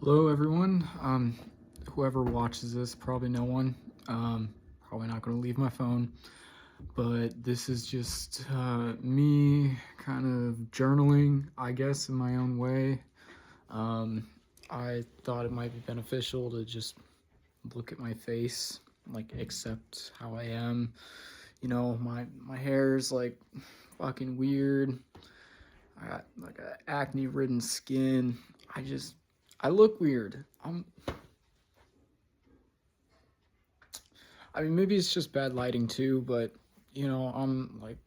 Hello, everyone. Whoever watches this, probably no one. Probably not going to leave my phone, but this is just me kind of journaling, I guess, in my own way. Um, I thought it might be beneficial to just look at my face, like accept how I am. My hair is like fucking weird. I got like a acne-ridden skin. I look weird. I mean, maybe it's just bad lighting too, but I'm like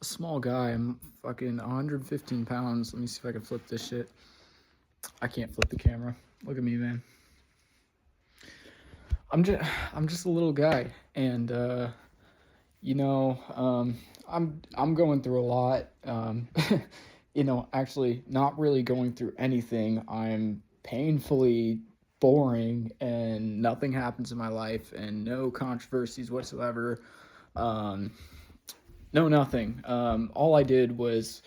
a small guy. I'm fucking 115 pounds. Let me see if I can flip this shit. I can't flip the camera. Look at me, man. I'm just I'm just a little guy, and you know, um, I'm going through a lot. Actually, not really going through anything. I'm painfully boring, and nothing happens in my life, and no controversies whatsoever. Um, no, nothing. All I did was,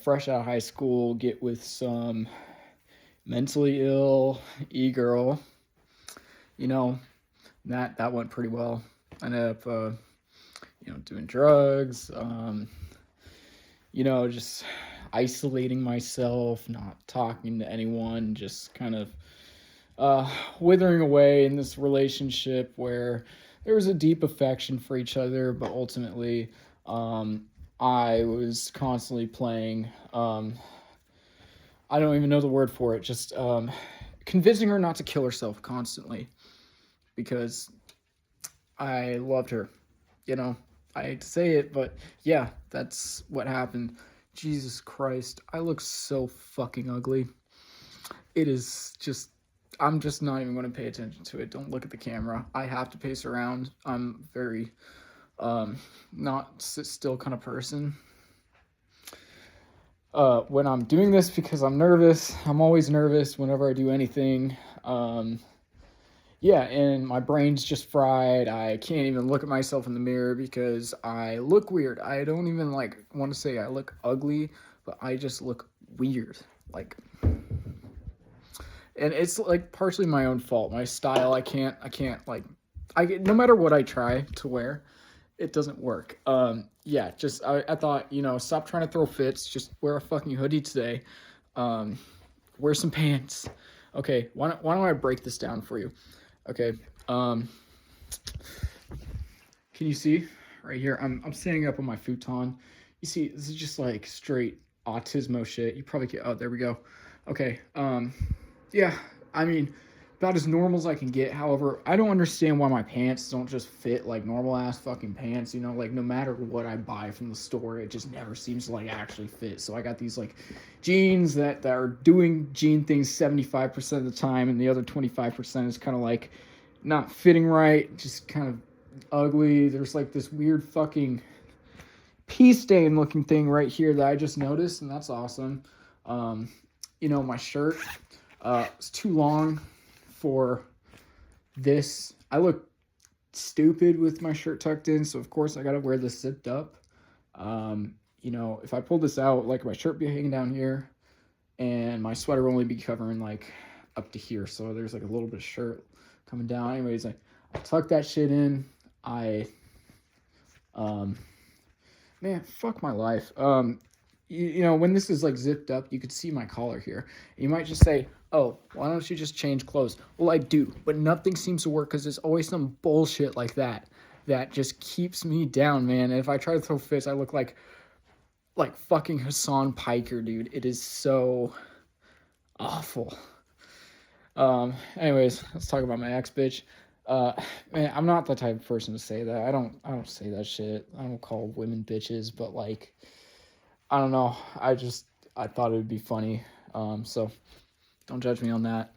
fresh out of high school, get with some mentally ill e-girl. You know, that went pretty well. I ended up, doing drugs. Just isolating myself, not talking to anyone, just kind of withering away in this relationship where there was a deep affection for each other, but ultimately, I was constantly playing. I don't even know the word for it. Just convincing her not to kill herself constantly because I loved her. I hate to say it, but yeah, that's what happened. Jesus Christ, I look so fucking ugly. It is just, I'm just not even going to pay attention to it. Don't look at the camera. I have to pace around. I'm very not sit still kind of person. When I'm doing this because I'm nervous, I'm always nervous whenever I do anything. Yeah, and my brain's just fried. I can't even look at myself in the mirror because I look weird. I don't even like want to say I look ugly, but I just look weird. Like, and it's like partially my own fault. My style, I can't like, no matter what I try to wear, it doesn't work. Yeah, just I thought, stop trying to throw fits. Just wear a fucking hoodie today. Um, wear some pants. Okay, why don't I break this down for you? Okay. Um, can you see right here? I'm standing up on my futon. You see, this is just like straight autismo shit. You probably can't. Oh, there we go. Okay. Yeah. I mean, about as normal as I can get. However, I don't understand why my pants don't just fit like normal ass fucking pants. Like no matter what I buy from the store, it just never seems to like actually fit. So I got these like jeans that are doing jean things 75% of the time, and the other 25% is kind of like not fitting right, just kind of ugly. There's like this weird fucking pea stain looking thing right here that I just noticed, and that's awesome. My shirt it's too long for this. I look stupid with my shirt tucked in, so of course I gotta wear this zipped up. If I pull this out, like my shirt be hanging down here, and my sweater will only be covering like up to here, so there's like a little bit of shirt coming down. Anyways, I tuck that shit in. Um, Man, fuck my life. When this is like zipped up, you could see my collar here. You might just say, "Oh, why don't you just change clothes?" Well, I do, but nothing seems to work because there's always some bullshit like that just keeps me down, man. And if I try to throw fits, I look like fucking Hassan Piker, dude. It is so awful. Anyways, let's talk about my ex bitch. Uh, Man, I'm not the type of person to say that. I don't say that shit. I don't call women bitches, but like, I don't know. I thought it would be funny. So don't judge me on that.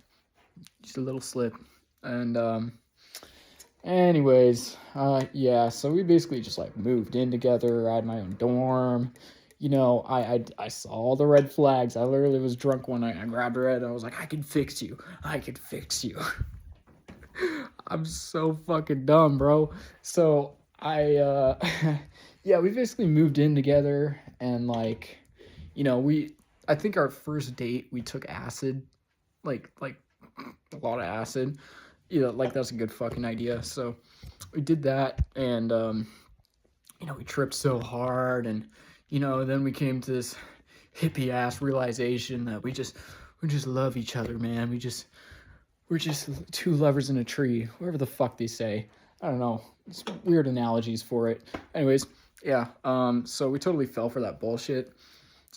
Just a little slip. And anyways, yeah. So we basically just like moved in together. I had my own dorm. I saw all the red flags. I literally was drunk one night. I grabbed her head and I was like, I can fix you. I can fix you. I'm so fucking dumb, bro. So yeah, we basically moved in together and like, we I think our first date we took acid. like a lot of acid. Like that's a good fucking idea. So we did that, and we tripped so hard, and then we came to this hippie ass realization that we just love each other, man. We're just two lovers in a tree, whatever the fuck they say. I don't know. It's weird analogies for it. Anyways, yeah. So we totally fell for that bullshit,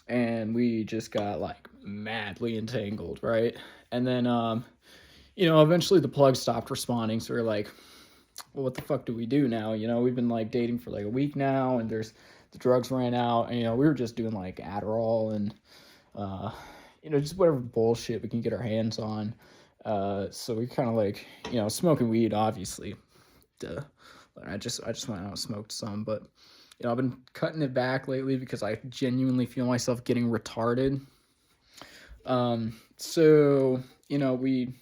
and we just got like madly entangled, right? And then eventually the plug stopped responding, so we are like, well, what the fuck do we do now? We've been like dating for like a week now, and the drugs ran out, and we were just doing like Adderall and just whatever bullshit we can get our hands on. So we kind of like, smoking weed, obviously. Duh. I just went out and smoked some, but I've been cutting it back lately because I genuinely feel myself getting retarded. So we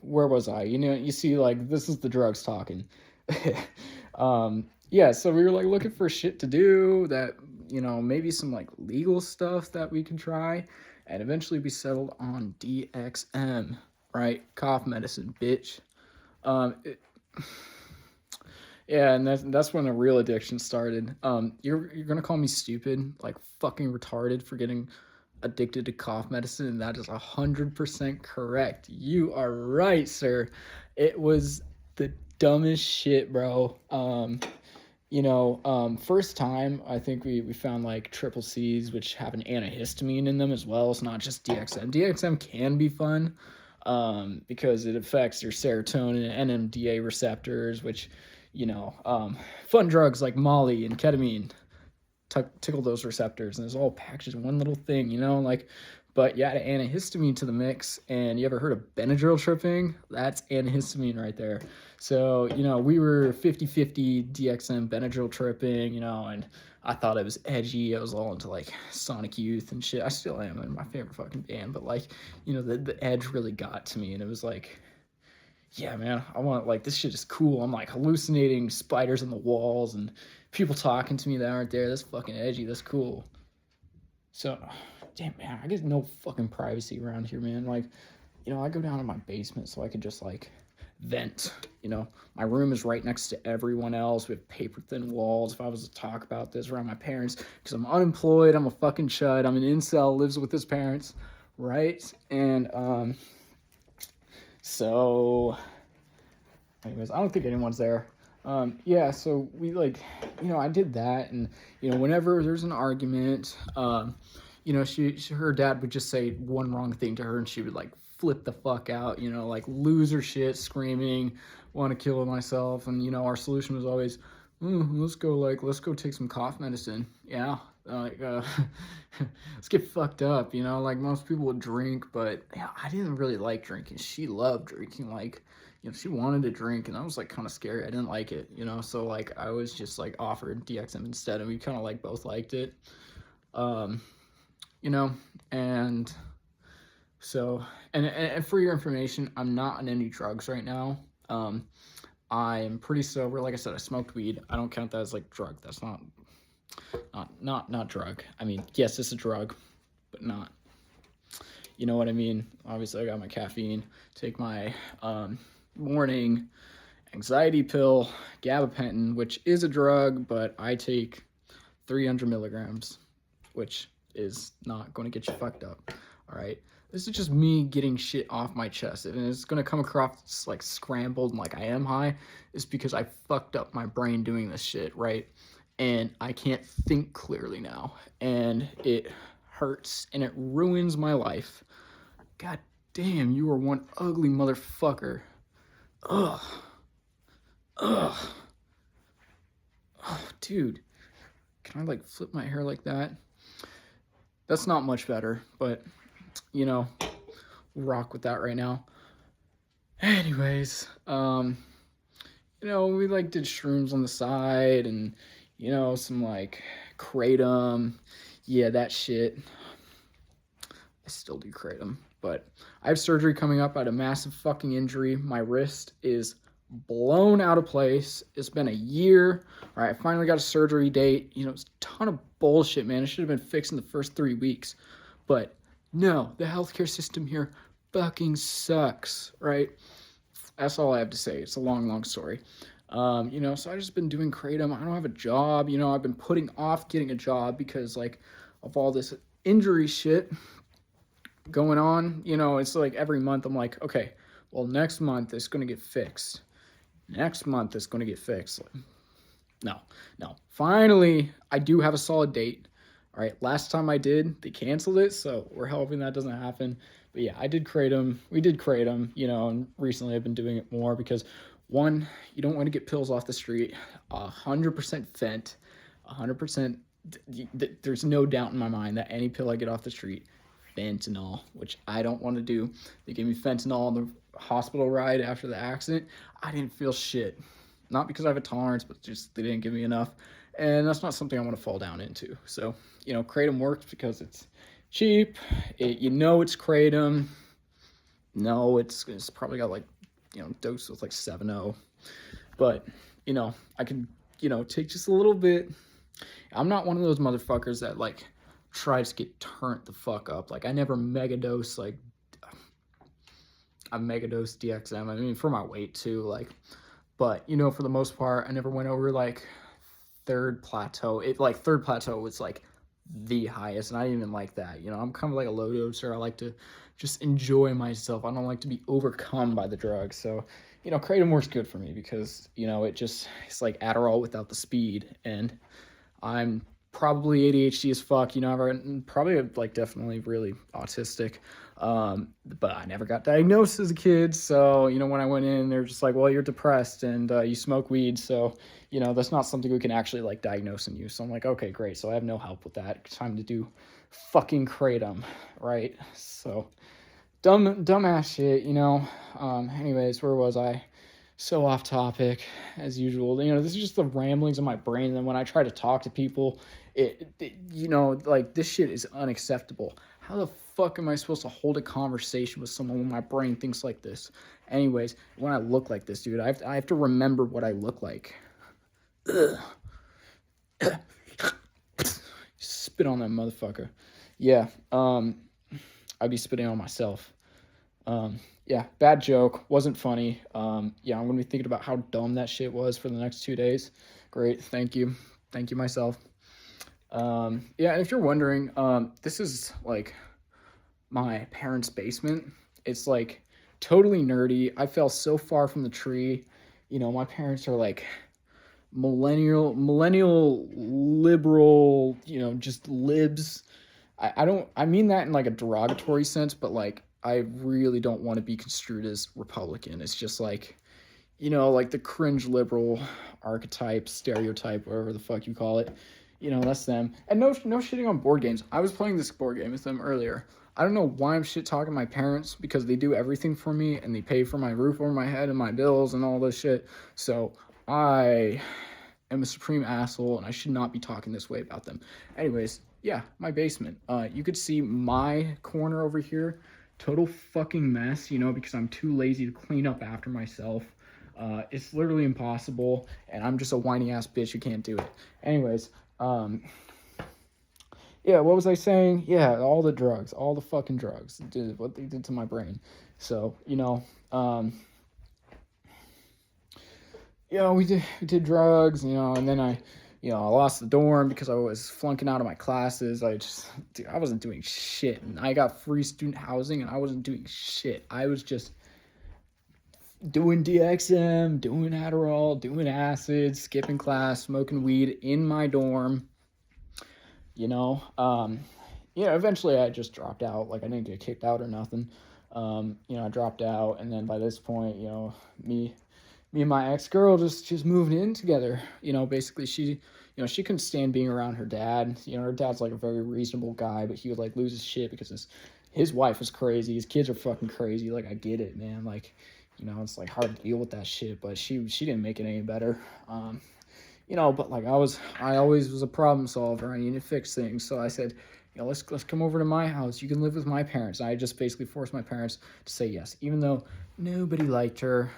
where was I? You see, like, this is the drugs talking. Yeah, so we were like looking for shit to do that, maybe some like legal stuff that we can try, and eventually we settled on DXM, right? Cough medicine, bitch. Yeah, and that's when the real addiction started. You're gonna call me stupid, like fucking retarded, for getting addicted to cough medicine, and that is 100% correct. You are right, sir. It was the dumbest shit, bro. First time, I think we found like triple C's, which have an antihistamine in them as well. It's not just DXM. DXM can be fun, because it affects your serotonin and NMDA receptors, which, fun drugs like Molly and ketamine tickle those receptors, and it's all packaged in one little thing, but you add antihistamine to the mix. And you ever heard of Benadryl tripping? That's antihistamine right there. So we were 50-50 DXM Benadryl tripping, and I thought it was edgy. I was all into like Sonic Youth and shit. I still am, in my favorite fucking band, but like, the edge really got to me, and it was like, yeah, man, I want, like, this shit is cool. I'm like hallucinating spiders on the walls and people talking to me that aren't there. That's fucking edgy. That's cool. So, damn, man, I get no fucking privacy around here, man. Like, I go down to my basement so I can just like vent. My room is right next to everyone else. We have paper thin walls. If I was to talk about this around my parents, because I'm unemployed, I'm a fucking chud, I'm an incel, lives with his parents, right? And so, anyways, I don't think anyone's there. Yeah, so we like, I did that, and whenever there's an argument, her dad would just say one wrong thing to her, and she would like flip the fuck out, like lose her shit, screaming, want to kill myself, and our solution was always, let's go take some cough medicine. Yeah, let's get fucked up, like most people would drink, but yeah, I didn't really like drinking. She loved drinking, like, she wanted to drink, and that was like kind of scary. I didn't like it, so like I was just like offered DXM instead, and we kind of like both liked it. And so, and for your information, I'm not on any drugs right now. I am pretty sober. Like I said, I smoked weed. I don't count that as like drug. That's not drug. I mean, yes, it's a drug, but not. You know what I mean? Obviously, I got my caffeine. Take my morning anxiety pill, gabapentin, which is a drug, but I take 300 milligrams, which is not going to get you fucked up. All right. This is just me getting shit off my chest, and it's going to come across like scrambled and like I am high. It's because I fucked up my brain doing this shit, right? And I can't think clearly now, and it hurts, and it ruins my life. God damn, you are one ugly motherfucker. Ugh. Oh, dude. Can I like flip my hair like that? That's not much better, but we'll rock with that right now. Anyways, we like did shrooms on the side, and some like kratom. Yeah, that shit. I still do kratom, but I have surgery coming up. I had a massive fucking injury. My wrist is blown out of place. It's been a year. All right, I finally got a surgery date. It's a ton of bullshit, man. It should have been fixed in the first 3 weeks, but No, the healthcare system here fucking sucks, right? That's all I have to say. It's a long, long story. So I just been doing kratom. I don't have a job. I've been putting off getting a job because like of all this injury shit going on. It's like every month I'm like, okay, well next month it's gonna get fixed. Next month it's gonna get fixed. No, no. Finally, I do have a solid date. All right, last time I did, they canceled it, so we're hoping that doesn't happen. But yeah, I did kratom. We did kratom, and recently I've been doing it more because one, you don't want to get pills off the street. 100% fent, 100%. There's no doubt in my mind that any pill I get off the street, fentanyl, which I don't want to do. They gave me fentanyl on the hospital ride after the accident. I didn't feel shit. Not because I have a tolerance, but just they didn't give me enough. And that's not something I want to fall down into. So, kratom works because it's cheap. It's kratom. No, it's probably got like, dose with like 7.0. But, I can, take just a little bit. I'm not one of those motherfuckers that like tries to get turned the fuck up. Like I never megadose like I megadose DXM. I mean for my weight too, like but for the most part I never went over like third plateau. Third plateau was like the highest and I didn't even like that. I'm kind of like a low doser. I like to just enjoy myself. I don't like to be overcome by the drugs. So, kratom works good for me because, it's like Adderall without the speed and I'm probably ADHD as fuck, I'm probably like definitely really autistic. But I never got diagnosed as a kid. So, when I went in, they're just like, well, you're depressed and you smoke weed. So, that's not something we can actually like diagnose in you. So I'm like, okay, great. So I have no help with that. Time to do fucking kratom, right? So dumbass shit, anyways, where was I? So off topic as usual. This is just the ramblings of my brain. And then when I try to talk to people, like this shit is unacceptable. How the fuck am I supposed to hold a conversation with someone when my brain thinks like this? Anyways, when I look like this, dude, I have to remember what I look like. Ugh. Spit on that motherfucker. Yeah, I'd be spitting on myself. Yeah, bad joke. Wasn't funny. Yeah, I'm gonna be thinking about how dumb that shit was for the next 2 days. Great, thank you. Thank you myself. Yeah, and if you're wondering, this is like my parents' basement. It's like totally nerdy. I fell so far from the tree. My parents are like millennial liberal, just libs. I mean that in like a derogatory sense, but like I really don't want to be construed as Republican. It's just like, like the cringe liberal archetype, stereotype, whatever the fuck you call it. That's them. And no shitting on board games. I was playing this board game with them earlier. I don't know why I'm shit talking my parents because they do everything for me and they pay for my roof over my head and my bills and all this shit. So I am a supreme asshole and I should not be talking this way about them. Anyways, yeah, my basement. You could see my corner over here. Total fucking mess, because I'm too lazy to clean up after myself. It's literally impossible, and I'm just a whiny ass bitch who can't do it. Anyways, yeah, what was I saying? Yeah, all the drugs, all the fucking drugs, did what they did to my brain. So, we did drugs, and then I lost the dorm because I was flunking out of my classes. I wasn't doing shit, and I got free student housing, and I wasn't doing shit. I was just doing DXM, doing Adderall, doing acid, skipping class, smoking weed in my dorm. Eventually I just dropped out. Like I didn't get kicked out or nothing. I dropped out, and then by this point, me and my ex-girl just moved in together. Basically she couldn't stand being around her dad. Her dad's like a very reasonable guy, but he would like lose his shit because his wife was crazy. His kids are fucking crazy. Like I get it, man. Like, it's like hard to deal with that shit, but she didn't make it any better. But like I always was a problem solver. I needed to fix things. So I said, let's come over to my house. You can live with my parents. And I just basically forced my parents to say yes, even though nobody liked her.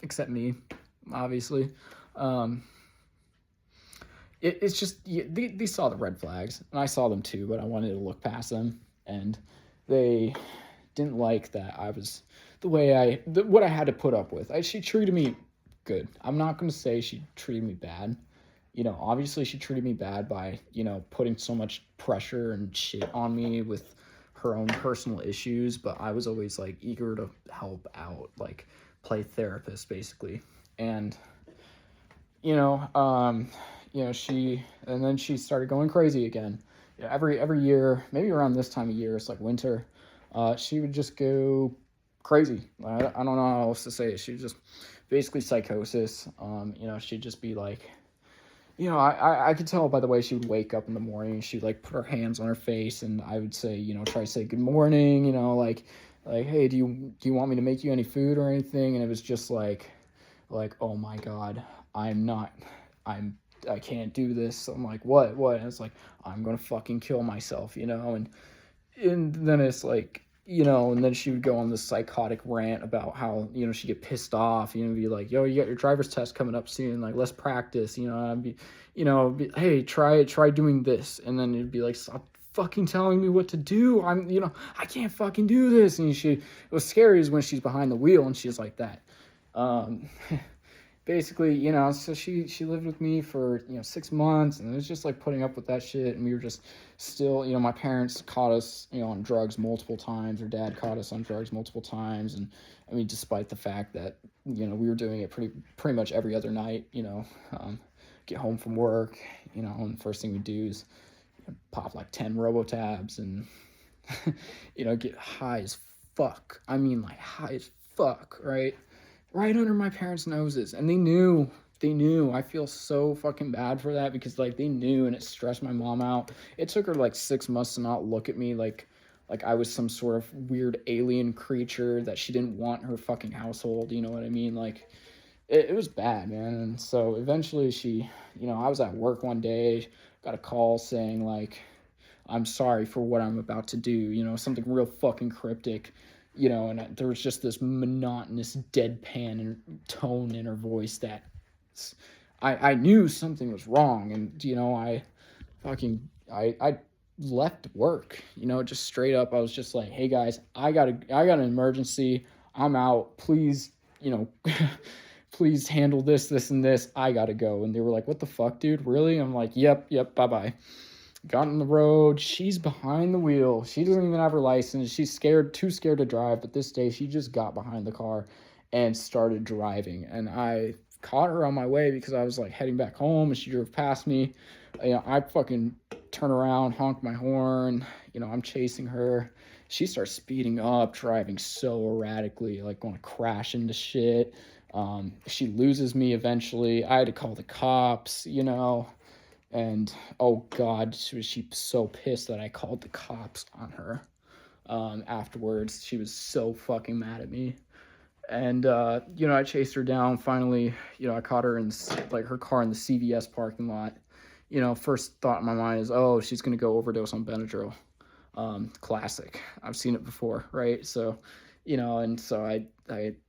Except me, obviously. It's just they saw the red flags, and I saw them too, but I wanted to look past them. and they didn't like that I was what I had to put up with. She treated me good. I'm not going to say she treated me bad. Obviously she treated me bad by, putting so much pressure and shit on me with her own personal issues, but I was always like eager to help out, like play therapist basically. And and then she started going crazy again. Every year, maybe around this time of year, it's like winter, she would just go crazy. I don't know how else to say it. She was just basically psychosis. She'd just be like, I could tell by the way she would wake up in the morning. She'd like put her hands on her face, and I would say, try to say good morning, like, hey, do you want me to make you any food or anything? And it was just like, oh my God, I can't do this. I'm like, what? And it's like, I'm gonna fucking kill myself, and then it's like, and then she would go on this psychotic rant about how, she'd get pissed off, be like, yo, you got your driver's test coming up soon, like, let's practice, I'd be, hey, try doing this. And then it'd be like, stop fucking telling me what to do. I can't fucking do this. And it was scary is when she's behind the wheel and she's like that. Basically, so she lived with me for, 6 months, and it was just like putting up with that shit. And we were just still, my parents caught us, on drugs multiple times. Her dad caught us on drugs multiple times. And I mean, despite the fact that, we were doing it pretty much every other night, get home from work, and the first thing we do is pop like 10 Robotabs and, get high as fuck. I mean, like high as fuck, right? Right under my parents' noses. And they knew. I feel so fucking bad for that because like they knew, and it stressed my mom out. It took her like 6 months to not look at me like I was some sort of weird alien creature that she didn't want in her fucking household. You know what I mean? Like it was bad, man. And so eventually she, I was at work one day, got a call saying like, I'm sorry for what I'm about to do, something real fucking cryptic. And there was just this monotonous deadpan tone in her voice that I knew something was wrong. And, I left work, just straight up. I was just like, hey guys, I got an emergency. I'm out. Please, please handle this, and this. I gotta go. And they were like, what the fuck, dude? Really? I'm like, yep, bye-bye. Got on the road. She's behind the wheel. She doesn't even have her license. She's too scared to drive. But this day, she just got behind the car and started driving. And I caught her on my way because I was like heading back home, and she drove past me. I fucking turn around, honk my horn. I'm chasing her. She starts speeding up, driving so erratically, like going to crash into shit. She loses me eventually. I had to call the cops, And, oh, God, she was so pissed that I called the cops on her afterwards. She was so fucking mad at me. And, I chased her down. Finally, I caught her in, like, her car in the CVS parking lot. First thought in my mind is, oh, she's going to go overdose on Benadryl. Classic. I've seen it before, right? So, and so I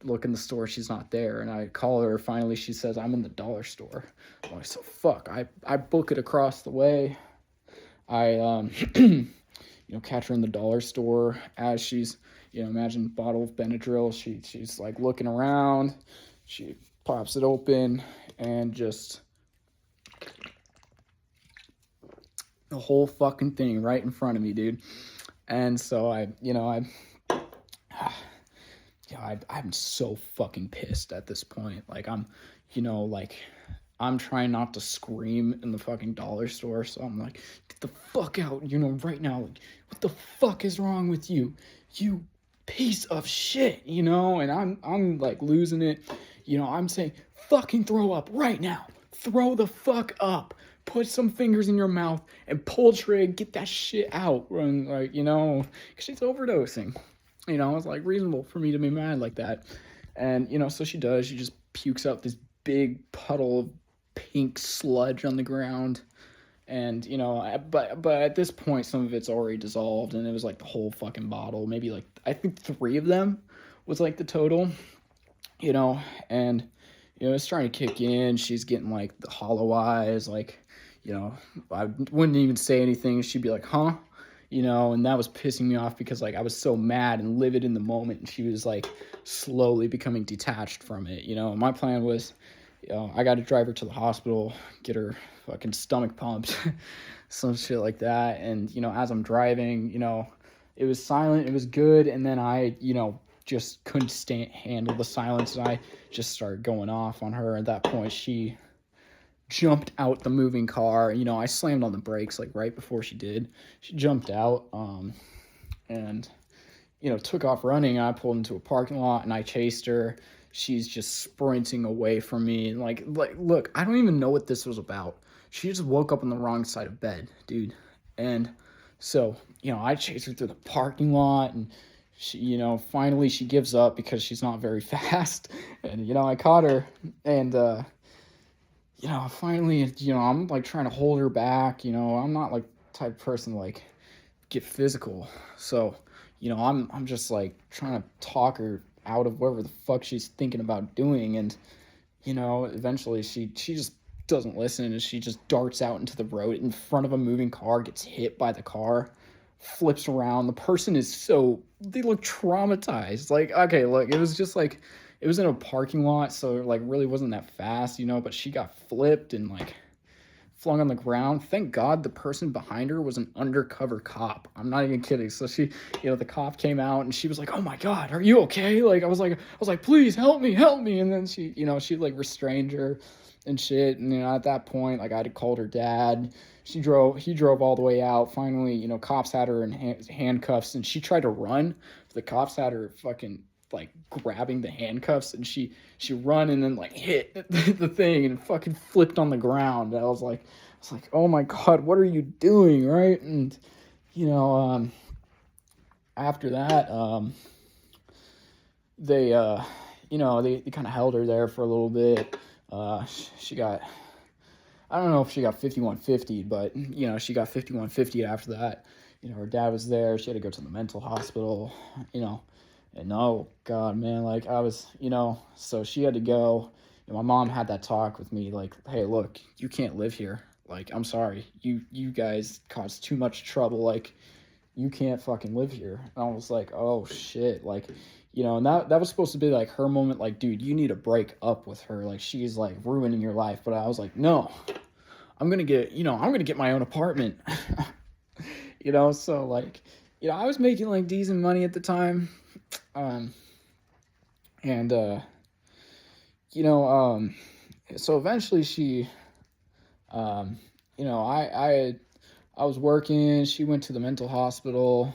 look in the store, she's not there, and I call her. Finally, she says, I'm in the dollar store. I'm like, so fuck, I book it across the way. I, catch her in the dollar store as she's, imagine bottle of Benadryl. She's like looking around, she pops it open, and just the whole fucking thing right in front of me, dude. And so I'm so fucking pissed at this point. Like I'm trying not to scream in the fucking dollar store. So I'm like, get the fuck out, right now. Like, what the fuck is wrong with you? You piece of shit, and I'm like losing it. I'm saying, fucking throw up right now. Throw the fuck up. Put some fingers in your mouth and pull trig, get that shit out. And like, because she's overdosing. It's like reasonable for me to be mad like that. And, so she does. She just pukes out this big puddle of pink sludge on the ground. And, but at this point, some of it's already dissolved. And it was like the whole fucking bottle. Maybe like, I think 3 of them was like the total, and, it's starting to kick in. She's getting like the hollow eyes, like, I wouldn't even say anything. She'd be like, huh? and that was pissing me off because like I was so mad and livid in the moment, and she was like slowly becoming detached from it. My plan was, I got to drive her to the hospital, get her fucking stomach pumped, some shit like that. And as I'm driving, it was silent, it was good, and then I just couldn't handle the silence, and I just started going off on her. At that point, she jumped out the moving car. I slammed on the brakes like right before she did. She jumped out, and took off running. I pulled into a parking lot and I chased her. She's just sprinting away from me. And like, look, I don't even know what this was about. She just woke up on the wrong side of bed, dude. And so, I chased her through the parking lot, and she, finally she gives up because she's not very fast. And, I caught her, and, finally, I'm like trying to hold her back. I'm not like the type of person to like get physical. So, I'm just like trying to talk her out of whatever the fuck she's thinking about doing. And, eventually she just doesn't listen, and she just darts out into the road in front of a moving car, gets hit by the car, flips around. The person they look traumatized. Like, okay, look, it was just like, it was in a parking lot, so it like really wasn't that fast, but she got flipped and like flung on the ground. Thank God the person behind her was an undercover cop. I'm not even kidding. So she, the cop came out and she was like, "Oh my God, are you okay?" Like I was like, "Please help me. And then she, she like restrained her and shit. And at that point, like I had called her dad. He drove all the way out. Finally, cops had her in handcuffs, and she tried to run. The cops had her fucking like grabbing the handcuffs, and she run and then like hit the thing and fucking flipped on the ground. I was like, "Oh my God, what are you doing?" Right? And after that, they they kind of held her there for a little bit. She got, I don't know if she got 5150, but she got 5150 after that. Her dad was there. She had to go to the mental hospital. And oh God, man, like I was, so she had to go. My mom had that talk with me, like, "Hey, look, you can't live here. Like, I'm sorry, you guys caused too much trouble. Like, you can't fucking live here." And I was like, "Oh shit," like, and that was supposed to be like her moment. Like, dude, you need to break up with her. Like, she's like ruining your life. But I was like, no, I'm gonna get my own apartment. So like, I was making like decent money at the time. And so eventually she, I was working, she went to the mental hospital,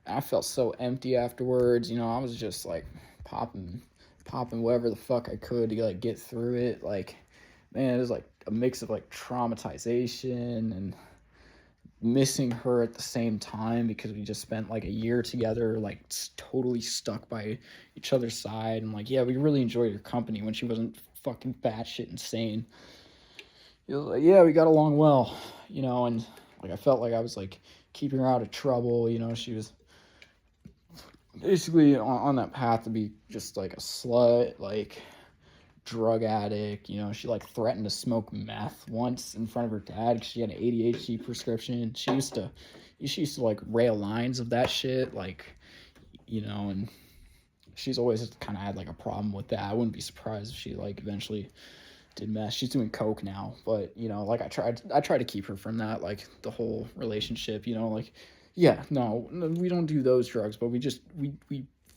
and I felt so empty afterwards. I was just like popping whatever the fuck I could to like get through it. Like, man, it was like a mix of like traumatization and missing her at the same time, because we just spent like a year together, like totally stuck by each other's side. And like, yeah, we really enjoyed her company when she wasn't fucking batshit insane. It was like, yeah, we got along well, and like I felt like I was like keeping her out of trouble. She was basically on that path to be just like a slut, like drug addict. She like threatened to smoke meth once in front of her dad because she had an ADHD prescription. She used to like rail lines of that shit, like, and she's always kind of had like a problem with that. I wouldn't be surprised if she like eventually did meth. She's doing coke now, but like I tried to keep her from that, like the whole relationship. Like, yeah, no, we don't do those drugs, but we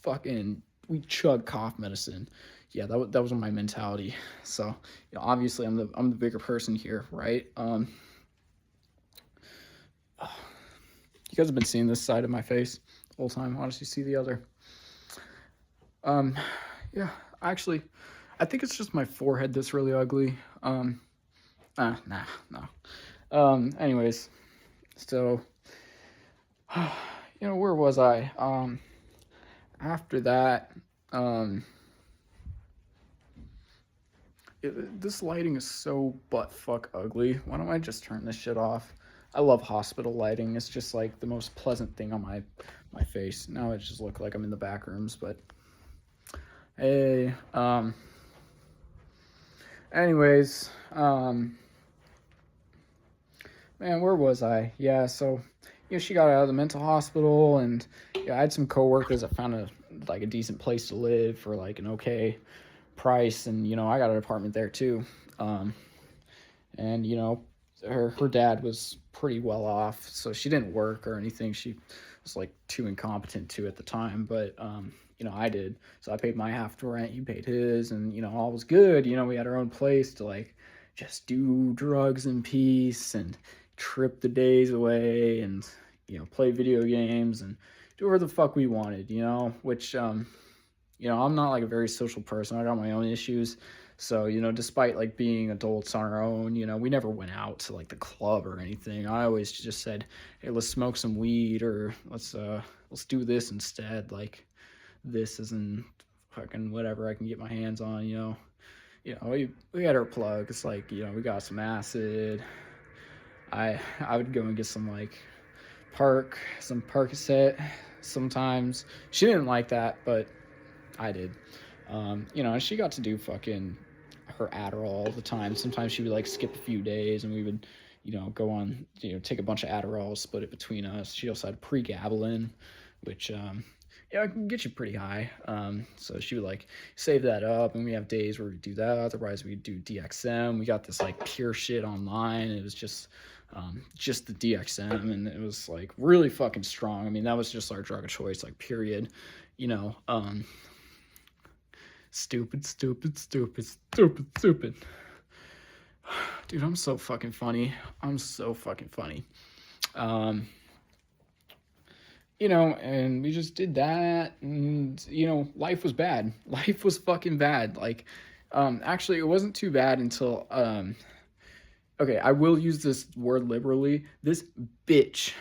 fucking chug cough medicine. Yeah, that was my mentality. So, obviously I'm the bigger person here, right? You guys have been seeing this side of my face the whole time. Why don't you see the other? Yeah, actually, I think it's just my forehead that's really ugly. Nah, no. Anyways, so, where was I? After that, this lighting is so butt fuck ugly. Why don't I just turn this shit off? I love hospital lighting. It's just like the most pleasant thing on my face. Now it just look like I'm in the back rooms, but hey, anyways, man, where was I? Yeah, so, she got out of the mental hospital, and I had some coworkers that found a decent place to live for like an okay price, and I got an apartment there too. Um, and her dad was pretty well off, so she didn't work or anything. She was like too incompetent to at the time, but I did. So I paid my half to rent, he paid his, and all was good. We had our own place to like just do drugs in peace and trip the days away, and play video games and do whatever the fuck we wanted, which I'm not like a very social person. I got my own issues. So, despite like being adults on our own, we never went out to like the club or anything. I always just said, "Hey, let's smoke some weed, or let's do this instead." Like, this isn't fucking whatever I can get my hands on, we had our plug. It's like, we got some acid. I would go and get some like some Percocet sometimes. She didn't like that, but I did. And she got to do fucking her Adderall all the time. Sometimes she would like skip a few days, and we would, go on, take a bunch of Adderall, split it between us. She also had pregabalin, which, it can get you pretty high. So she would like save that up, and we have days where we do that. Otherwise, we do DXM. We got this like pure shit online. It was just the DXM, and it was like really fucking strong. I mean, that was just our drug of choice, like period. Stupid. Dude, I'm so fucking funny. And we just did that, and, life was bad. Life was fucking bad. Like, actually, it wasn't too bad until, okay, I will use this word liberally. This bitch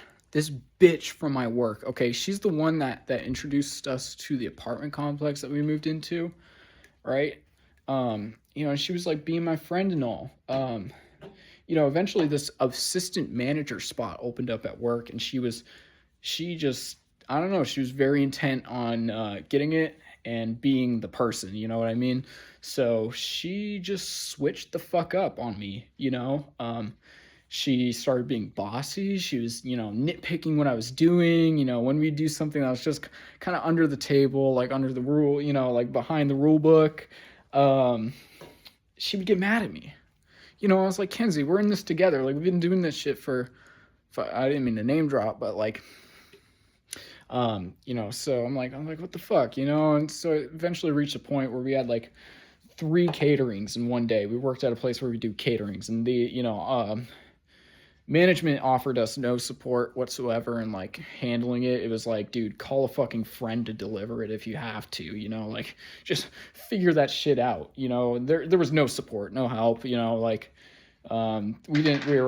from my work, okay, she's the one that introduced us to the apartment complex that we moved into, right? She was like being my friend and all. Eventually this assistant manager spot opened up at work, and she just, I don't know, she was very intent on getting it and being the person, you know what I mean? So she just switched the fuck up on me, She started being bossy. She was, nitpicking what I was doing, when we do something that was just kind of under the table, like under the rule, like behind the rule book, she would get mad at me. I was like, Kenzie, we're in this together. Like, we've been doing this shit I didn't mean to name drop, but like, so I'm like, what the fuck, and so it eventually reached a point where we had like 3 caterings in one day. We worked at a place where we do caterings, and the, management offered us no support whatsoever in like handling it. It was like, dude, call a fucking friend to deliver it if you have to, like just figure that shit out. There was no support, no help, we were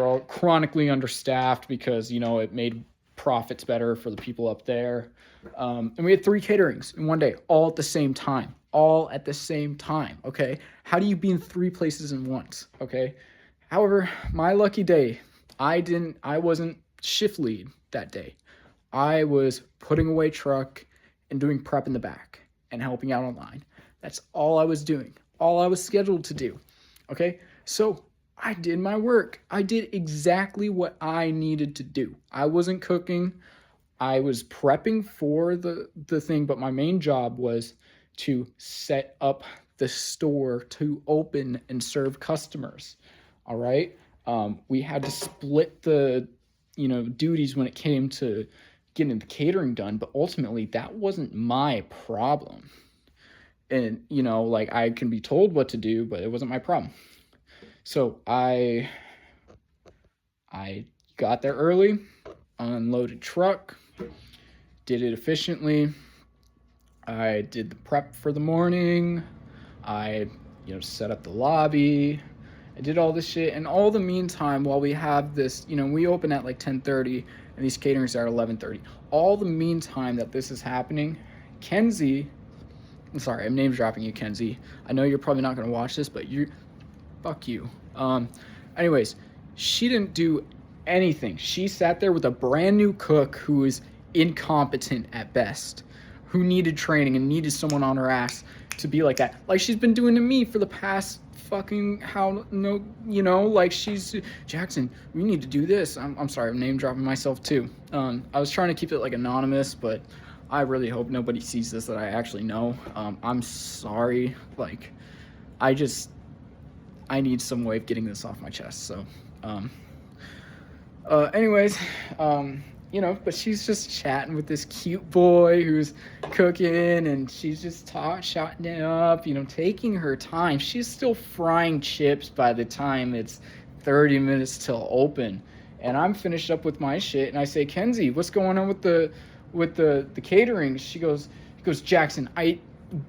all chronically understaffed because, it made profits better for the people up there. And we had 3 caterings in one day, all at the same time. Okay. How do you be in 3 places at once? Okay. However, my lucky day, I wasn't shift lead that day. I was putting away truck and doing prep in the back and helping out online. That's all I was doing. All I was scheduled to do. Okay. So I did my work. I did exactly what I needed to do. I wasn't cooking. I was prepping for the thing, but my main job was to set up the store to open and serve customers. All right. We had to split the, duties when it came to getting the catering done, but ultimately that wasn't my problem. And, I can be told what to do, but it wasn't my problem. So I got there early, unloaded truck, did it efficiently. I did the prep for the morning. I, set up the lobby. I did all this shit, and all the meantime, while we have this, we open at like 10:30, and these caterings are at 11:30. All the meantime that this is happening, Kenzie, I'm sorry, I'm name dropping you, Kenzie. I know you're probably not going to watch this, but fuck you. Anyways, she didn't do anything. She sat there with a brand new cook who is incompetent at best. who needed training and needed someone on her ass to be like that. Like she's been doing to me for the past fucking like she's Jackson, we need to do this. I'm sorry, I'm name dropping myself too. I was trying to keep it like anonymous, but I really hope nobody sees this that I actually know. I'm sorry. Like I need some way of getting this off my chest. So anyways, but she's just chatting with this cute boy who's cooking, and she's just shotting it up, taking her time. She's still frying chips by the time it's 30 minutes till open. And I'm finished up with my shit, and I say, Kenzie, what's going on with the catering? She goes, Jackson,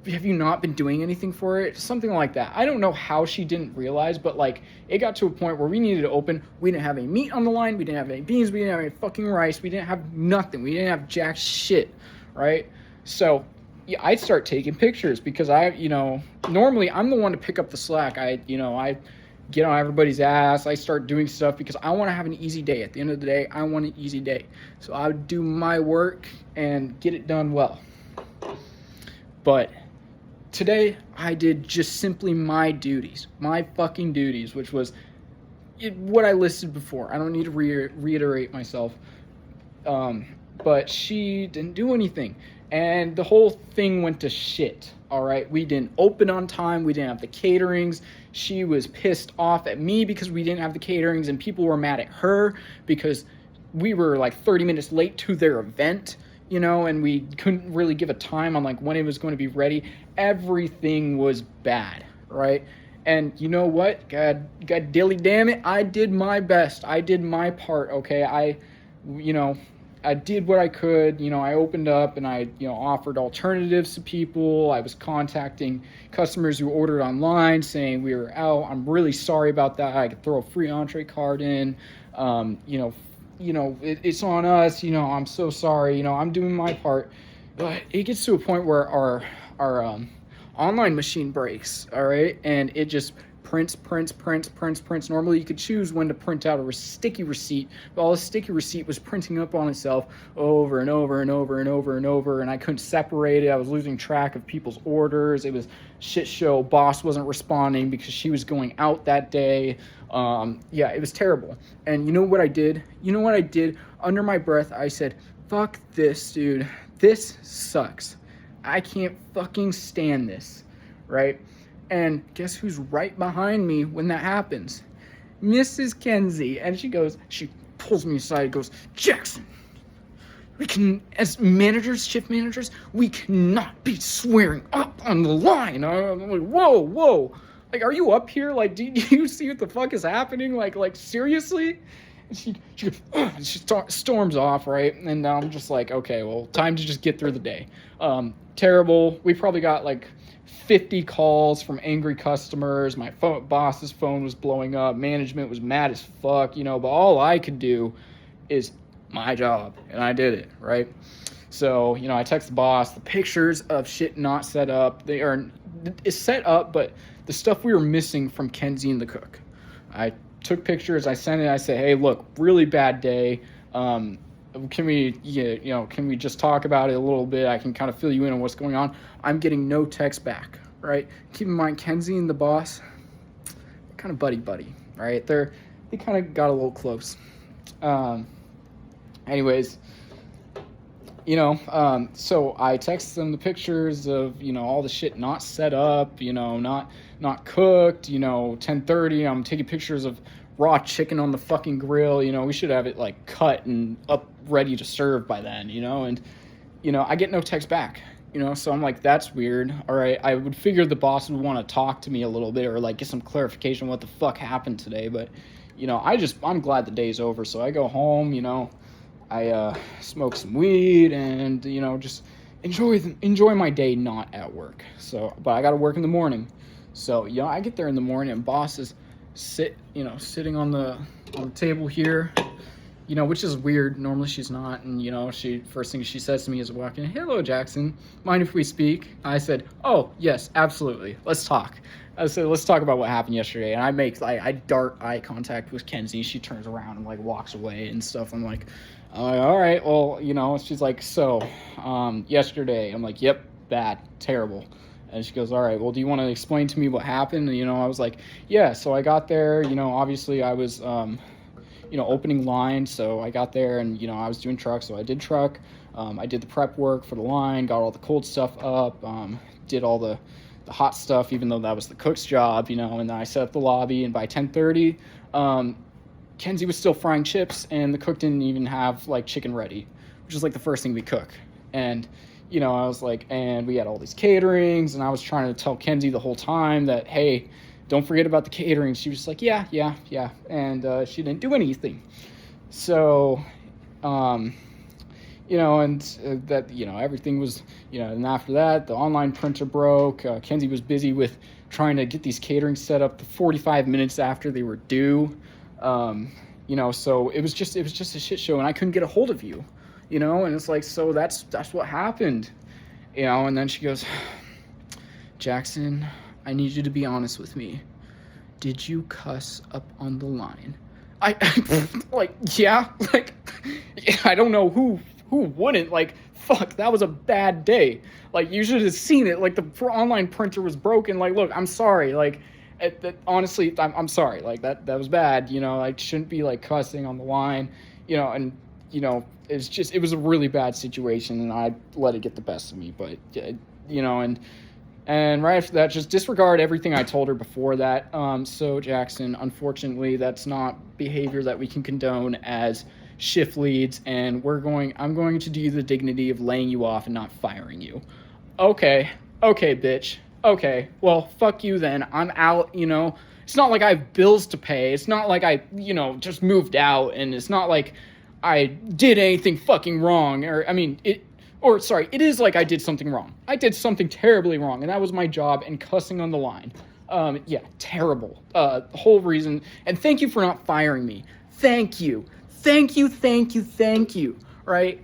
have you not been doing anything for it? Something like that. I don't know how she didn't realize, but like it got to a point where we needed to open. We didn't have any meat on the line. We didn't have any beans. We didn't have any fucking rice. We didn't have nothing. We didn't have jack shit, right? So yeah, I'd start taking pictures because normally I'm the one to pick up the slack. I get on everybody's ass. I start doing stuff because I want to have an easy day. At the end of the day, I want an easy day. So I would do my work and get it done well. But today, I did just simply my duties, my fucking duties, which was what I listed before. I don't need to reiterate myself. But she didn't do anything. And the whole thing went to shit, all right? We didn't open on time. We didn't have the caterings. She was pissed off at me because we didn't have the caterings, and people were mad at her because we were like 30 minutes late to their event. And we couldn't really give a time on like when it was going to be ready. Everything was bad, right? And you know what? God dilly damn it, I did my best. I did my part, okay? I did what I could. I opened up and I, offered alternatives to people. I was contacting customers who ordered online saying we were out. I'm really sorry about that. I could throw a free entree card in, it's on us, I'm so sorry, I'm doing my part. But it gets to a point where our online machine breaks, all right? And it just prints. Normally you could choose when to print out a sticky receipt, but all the sticky receipt was printing up on itself over and over, and I couldn't separate it. I was losing track of people's orders. It was shit show. Boss wasn't responding because she was going out that day. It was terrible. And you know what I did? Under my breath, I said, fuck this, dude. This sucks. I can't fucking stand this, right? And guess who's right behind me when that happens? Mrs. Kenzie. And she pulls me aside and goes, Jackson, we can, as managers, shift managers, we cannot be swearing up on the line. I'm like, whoa. Like, are you up here? Like, do you see what the fuck is happening? Like seriously? And she storms off, right? And I'm just like, okay, well, time to just get through the day. Terrible. We probably got like 50 calls from angry customers. My boss's phone was blowing up. Management was mad as fuck, but all I could do is my job, and I did it, right? So, I text the boss, the pictures of shit not set up. It's set up, but the stuff we were missing from Kenzie and the cook. I took pictures, I sent it, I said, hey, look, really bad day. Can we just talk about it a little bit? I can kind of fill you in on what's going on. I'm getting no text back, right? Keep in mind, Kenzie and the boss, kind of buddy, right? They kind of got a little close. Anyways, so I texted them the pictures of, all the shit not set up, not cooked, 10:30, I'm taking pictures of raw chicken on the fucking grill, we should have it like cut and up ready to serve by then, and, I get no text back, so I'm like, that's weird. All right. I would figure the boss would want to talk to me a little bit or like get some clarification what the fuck happened today. But, I'm glad the day's over. So I go home, I smoke some weed and, just enjoy my day not at work. So, but I got to work in the morning. So, I get there in the morning and boss is sitting on the table here, which is weird. Normally she's not. And, first thing she says to me is walking, hello, Jackson, mind if we speak? I said, oh, yes, absolutely. Let's talk. I said, let's talk about what happened yesterday. And I dart eye contact with Kenzie. She turns around and like walks away and stuff. I'm like, I'm like, all right, well, she's like, so, yesterday. I'm like, yep, bad, terrible. And she goes, all right, well, do you want to explain to me what happened? And, I was like, yeah, so I got there, obviously I was, opening line. So I got there and, I was doing truck. So I did truck. I did the prep work for the line, got all the cold stuff up, did all the hot stuff, even though that was the cook's job, and then I set up the lobby. And by 10:30, Kenzie was still frying chips, and the cook didn't even have like chicken ready, which is like the first thing we cook. And I was like, and we had all these caterings, and I was trying to tell Kenzie the whole time that, hey, don't forget about the catering. She was like, yeah, and she didn't do anything. So, and that, everything was, and after that, the online printer broke. Kenzie was busy with trying to get these catering set up 45 minutes after they were due. So it was just a shit show, and I couldn't get a hold of you, and it's like, so that's what happened, and then she goes, Jackson, I need you to be honest with me. Did you cuss up on the line? I like, yeah, like, I don't know who wouldn't. Like, fuck, that was a bad day. Like, you should have seen it. Like, the online printer was broken. Like, look, I'm sorry. Like, honestly, I'm sorry. Like, that was bad. I shouldn't be like cussing on the line. And it was a really bad situation, and I let it get the best of me. But and right after that, just disregard everything I told her before that. So Jackson, unfortunately, that's not behavior that we can condone as shift leads, and I'm going to do the dignity of laying you off and not firing you. Okay, bitch. Okay, well, fuck you then. I'm out, It's not like I have bills to pay. It's not like I, just moved out, and it's not like I did anything fucking wrong. It is like I did something wrong. I did something terribly wrong, and that was my job, and cussing on the line. Yeah, terrible. The whole reason, and thank you for not firing me. Thank you. Right?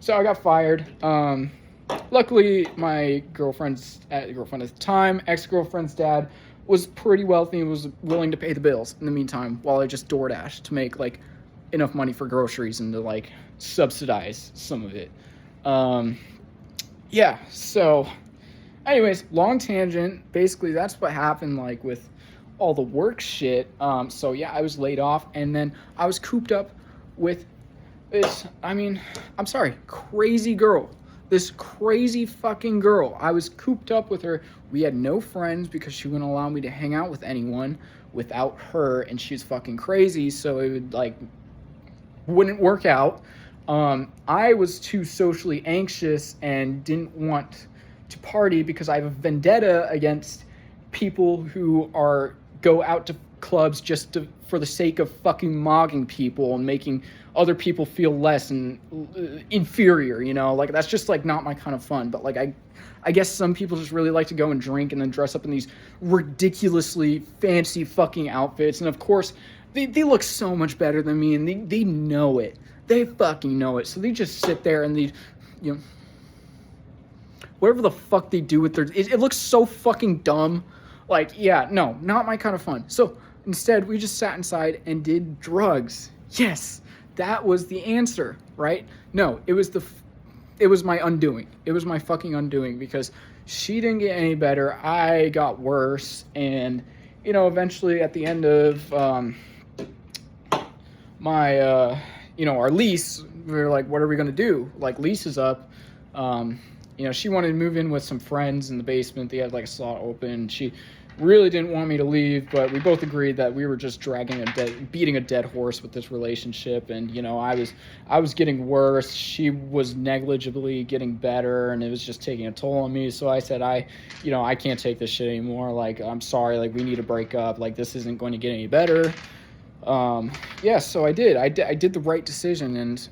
So I got fired. Luckily, my girlfriend at the time, ex-girlfriend's dad, was pretty wealthy and was willing to pay the bills in the meantime while I just DoorDashed to make like enough money for groceries and to like subsidize some of it. Yeah, so anyways, long tangent. Basically, that's what happened like with all the work shit. So yeah, I was laid off, and then I was cooped up with this, crazy girl. This crazy fucking girl. I was cooped up with her. We had no friends because she wouldn't allow me to hang out with anyone without her, and she's fucking crazy, so it would like wouldn't work out. I was too socially anxious and didn't want to party because I have a vendetta against people who go out to clubs just for the sake of fucking mogging people and making other people feel less and inferior, like that's just like not my kind of fun. But like I guess some people just really like to go and drink and then dress up in these ridiculously fancy fucking outfits, and of course they look so much better than me, and they know it. They fucking know it. So they just sit there and they, whatever the fuck they do with it looks so fucking dumb. Like, yeah, no, not my kind of fun. So instead, we just sat inside and did drugs. Yes, that was the answer, right? No, it was my undoing. It was my fucking undoing because she didn't get any better. I got worse. And, eventually at the end of our lease, we were like, what are we going to do? Like, lease is up. She wanted to move in with some friends in the basement. They had like a slot open. She really didn't want me to leave, but we both agreed that we were just beating a dead horse with this relationship. And, I was getting worse. She was negligibly getting better, and it was just taking a toll on me. So I said, I can't take this shit anymore. Like, I'm sorry. Like, we need to break up. Like, this isn't going to get any better. So I did the right decision. And,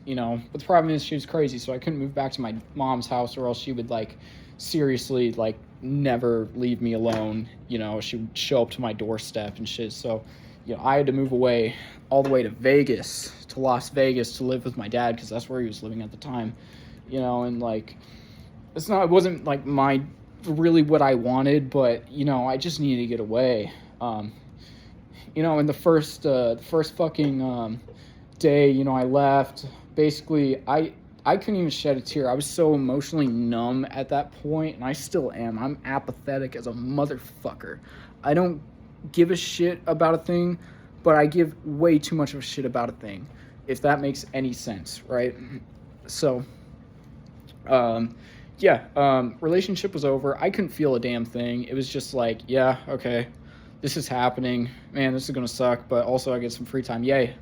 but the problem is she was crazy. So I couldn't move back to my mom's house, or else she would like seriously like never leave me alone. She would show up to my doorstep and shit. So, I had to move away all the way to Las Vegas to live with my dad, because that's where he was living at the time. And like, it wasn't like really what I wanted, but I just needed to get away. In the first fucking day, I left. Basically, I couldn't even shed a tear. I was so emotionally numb at that point, and I still am. I'm apathetic as a motherfucker. I don't give a shit about a thing, but I give way too much of a shit about a thing, if that makes any sense, right? So, yeah, relationship was over. I couldn't feel a damn thing. It was just like, yeah, okay, this is happening. Man, this is gonna suck, but also I get some free time. Yay.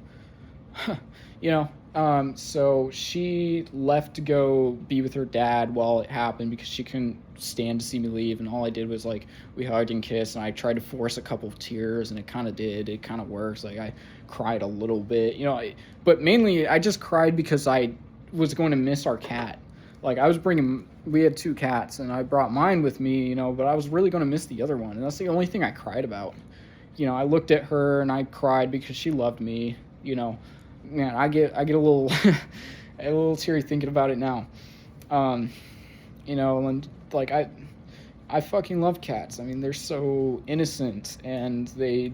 So she left to go be with her dad while it happened because she couldn't stand to see me leave. And all I did was like, we hugged and kissed, and I tried to force a couple of tears, and it kind of did. It kind of works. Like, I cried a little bit, but mainly I just cried because I was going to miss our cat. Like, we had 2 cats, and I brought mine with me, but I was really going to miss the other one. And that's the only thing I cried about. I looked at her and I cried because she loved me, Man, I get a little a little teary thinking about it now. And like I fucking love cats. I mean, they're so innocent, and they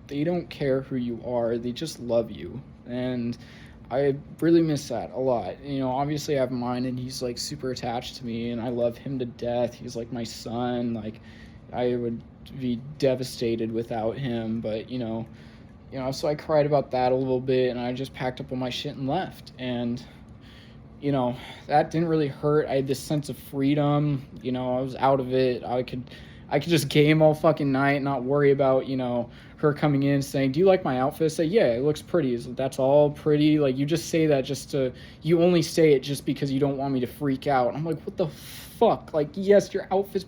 don't care who you are. They just love you. And I really miss that a lot. Obviously I have mine, and he's like super attached to me, and I love him to death. He's like my son. Like, I would be devastated without him, but so I cried about that a little bit, and I just packed up all my shit and left. And that didn't really hurt. I had this sense of freedom. I was out of it. I could just game all fucking night, not worry about her coming in saying, "Do you like my outfit?" Say, "Yeah, it looks pretty." That's all pretty. Like, you just say that you only say it just because you don't want me to freak out. I'm like, what the fuck? Like, yes, your outfit's,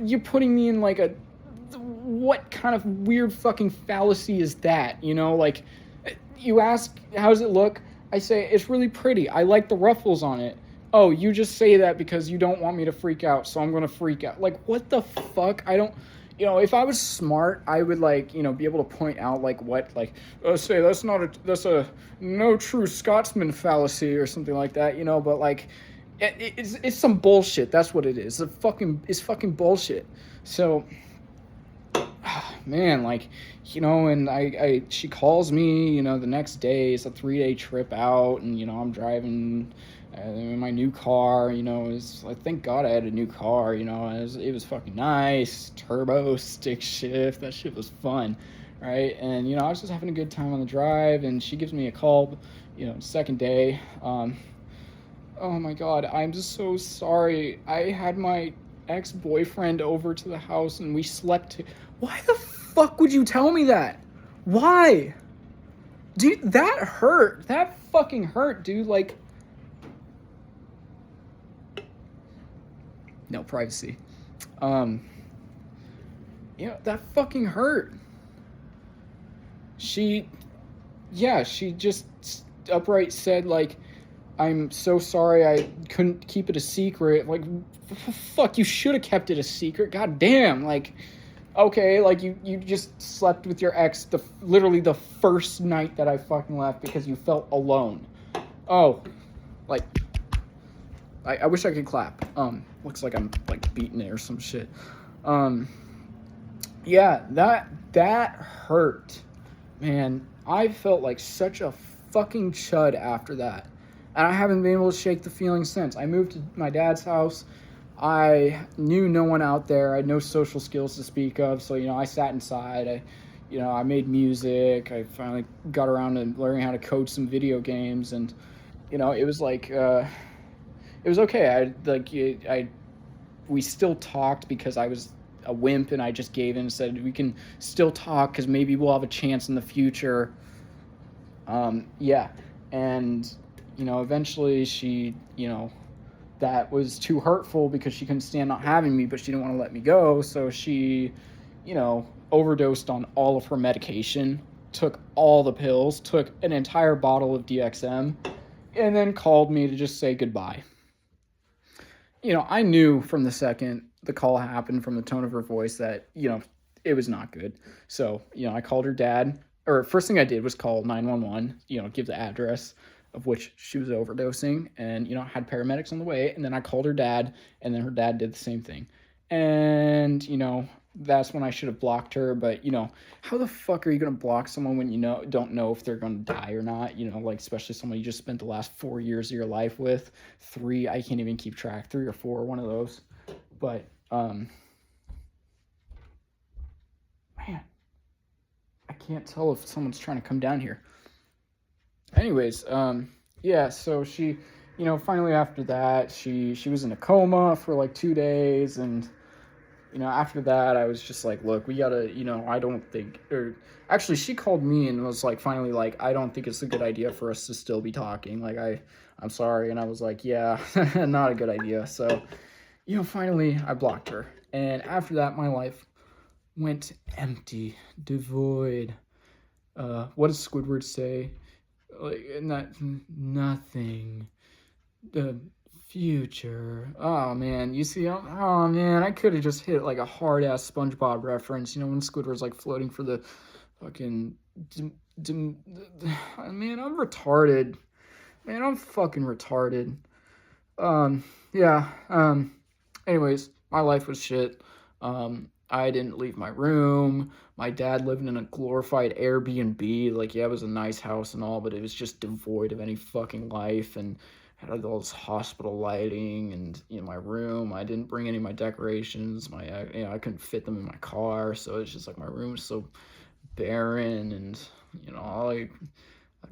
you're putting me in like a, what kind of weird fucking fallacy is that? Like, you ask, how does it look? I say, it's really pretty. I like the ruffles on it. Oh, you just say that because you don't want me to freak out, so I'm going to freak out. Like, what the fuck? I don't, if I was smart, I would, like, be able to point out, like, what, like, say, that's a no true Scotsman fallacy or something like that, but, like, it's some bullshit. That's what it is. It's fucking bullshit. So, man, like, and she calls me, the next day. It's a 3-day trip out, and I'm driving in my new car. Thank God I had a new car. It was fucking nice, turbo, stick shift. That shit was fun, right? And I was just having a good time on the drive, and she gives me a call, second day. Oh my God, I'm just so sorry. I had my ex-boyfriend over to the house, and we slept. Why the fuck would you tell me that? Why? Dude, that hurt. That fucking hurt, dude. Like, no privacy. That fucking hurt. She just upright said, like, "I'm so sorry I couldn't keep it a secret." Like, fuck, you should have kept it a secret. God damn, like, okay, like, you just slept with your ex literally the first night that I fucking left because you felt alone. Oh, like, I wish I could clap. Looks like I'm, like, beating it or some shit. Yeah, that hurt. Man, I felt like such a fucking chud after that. And I haven't been able to shake the feeling since. I moved to my dad's house. I knew no one out there. I had no social skills to speak of. So, I sat inside. I made music. I finally got around to learning how to code some video games. And, it was like, it was okay. We still talked because I was a wimp, and I just gave in and said, we can still talk because maybe we'll have a chance in the future. Yeah. And, eventually she, that was too hurtful because she couldn't stand not having me, but she didn't want to let me go. So she, overdosed on all of her medication, took all the pills, took an entire bottle of DXM, and then called me to just say goodbye. I knew from the second the call happened, from the tone of her voice, that, it was not good. So, I called her dad, or first thing I did was call 911, give the address of which she was overdosing, and, had paramedics on the way. And then I called her dad, and then her dad did the same thing. And, that's when I should have blocked her. But how the fuck are you gonna block someone when don't know if they're gonna die or not? Like especially someone you just spent the last 4 years of your life with. Three, I can't even keep track. 3 or 4, one of those. But man, I can't tell if someone's trying to come down here. Anyways, yeah. So she, finally after that, she was in a coma for like 2 days, and after that, I was just like, look, we gotta, I don't think, or actually, she called me and was like, finally, like, I don't think it's a good idea for us to still be talking. Like, I'm sorry. And I was like, yeah, not a good idea. So, finally, I blocked her. And after that, my life went empty, devoid. What does Squidward say? Like, nothing. The future. Oh man, you see, oh man, I could have just hit like a hard ass SpongeBob reference. When Squidward's like floating for the fucking. Man, I'm retarded. Man, I'm fucking retarded. Yeah. Anyways, my life was shit. I didn't leave my room. My dad lived in a glorified Airbnb. Like, yeah, it was a nice house and all, but it was just devoid of any fucking life, and had all this hospital lighting. And my room, I didn't bring any of my decorations. I couldn't fit them in my car, so it's just like my room was so barren. And I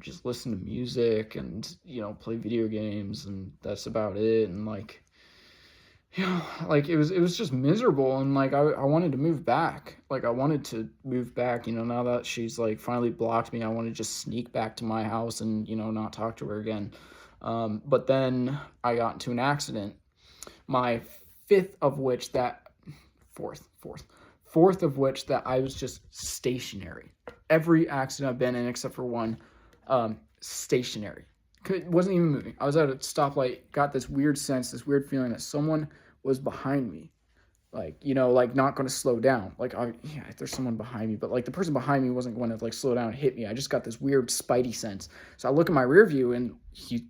just listen to music and play video games, and that's about it. And like, like it was just miserable. And like I wanted to move back. Like I wanted to move back. Now that she's like finally blocked me, I want to just sneak back to my house and not talk to her again. But then I got into an accident. My fourth of which that I was just stationary. Every accident I've been in except for one, stationary. Wasn't even moving. I was at a stoplight, got this weird sense, this weird feeling that someone was behind me. Like, like not going to slow down. Like, there's someone behind me, but like the person behind me wasn't going to like slow down and hit me. I just got this weird spidey sense. So I look in my rear view and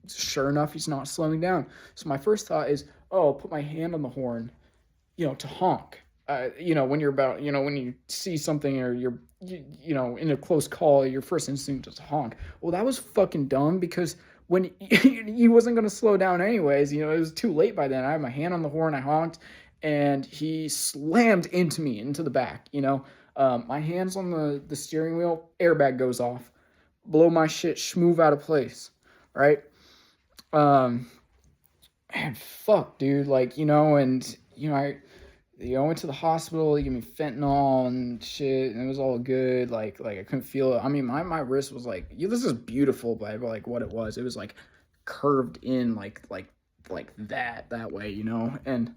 sure enough, he's not slowing down. So my first thought is, oh, I'll put my hand on the horn, to honk. When you're about, when you see something or you're, in a close call, your first instinct is to honk. Well, that was fucking dumb because when he wasn't going to slow down anyways, it was too late by then. I had my hand on the horn, I honked, and he slammed into me, into the back, my hand's on the steering wheel, airbag goes off, blow my shit, schmoove out of place, right? Man, fuck, dude, like, and, I went to the hospital, they gave me fentanyl and shit, and it was all good, like I couldn't feel it. I mean, my wrist was like, this is beautiful, but like what it was like curved in like that way, and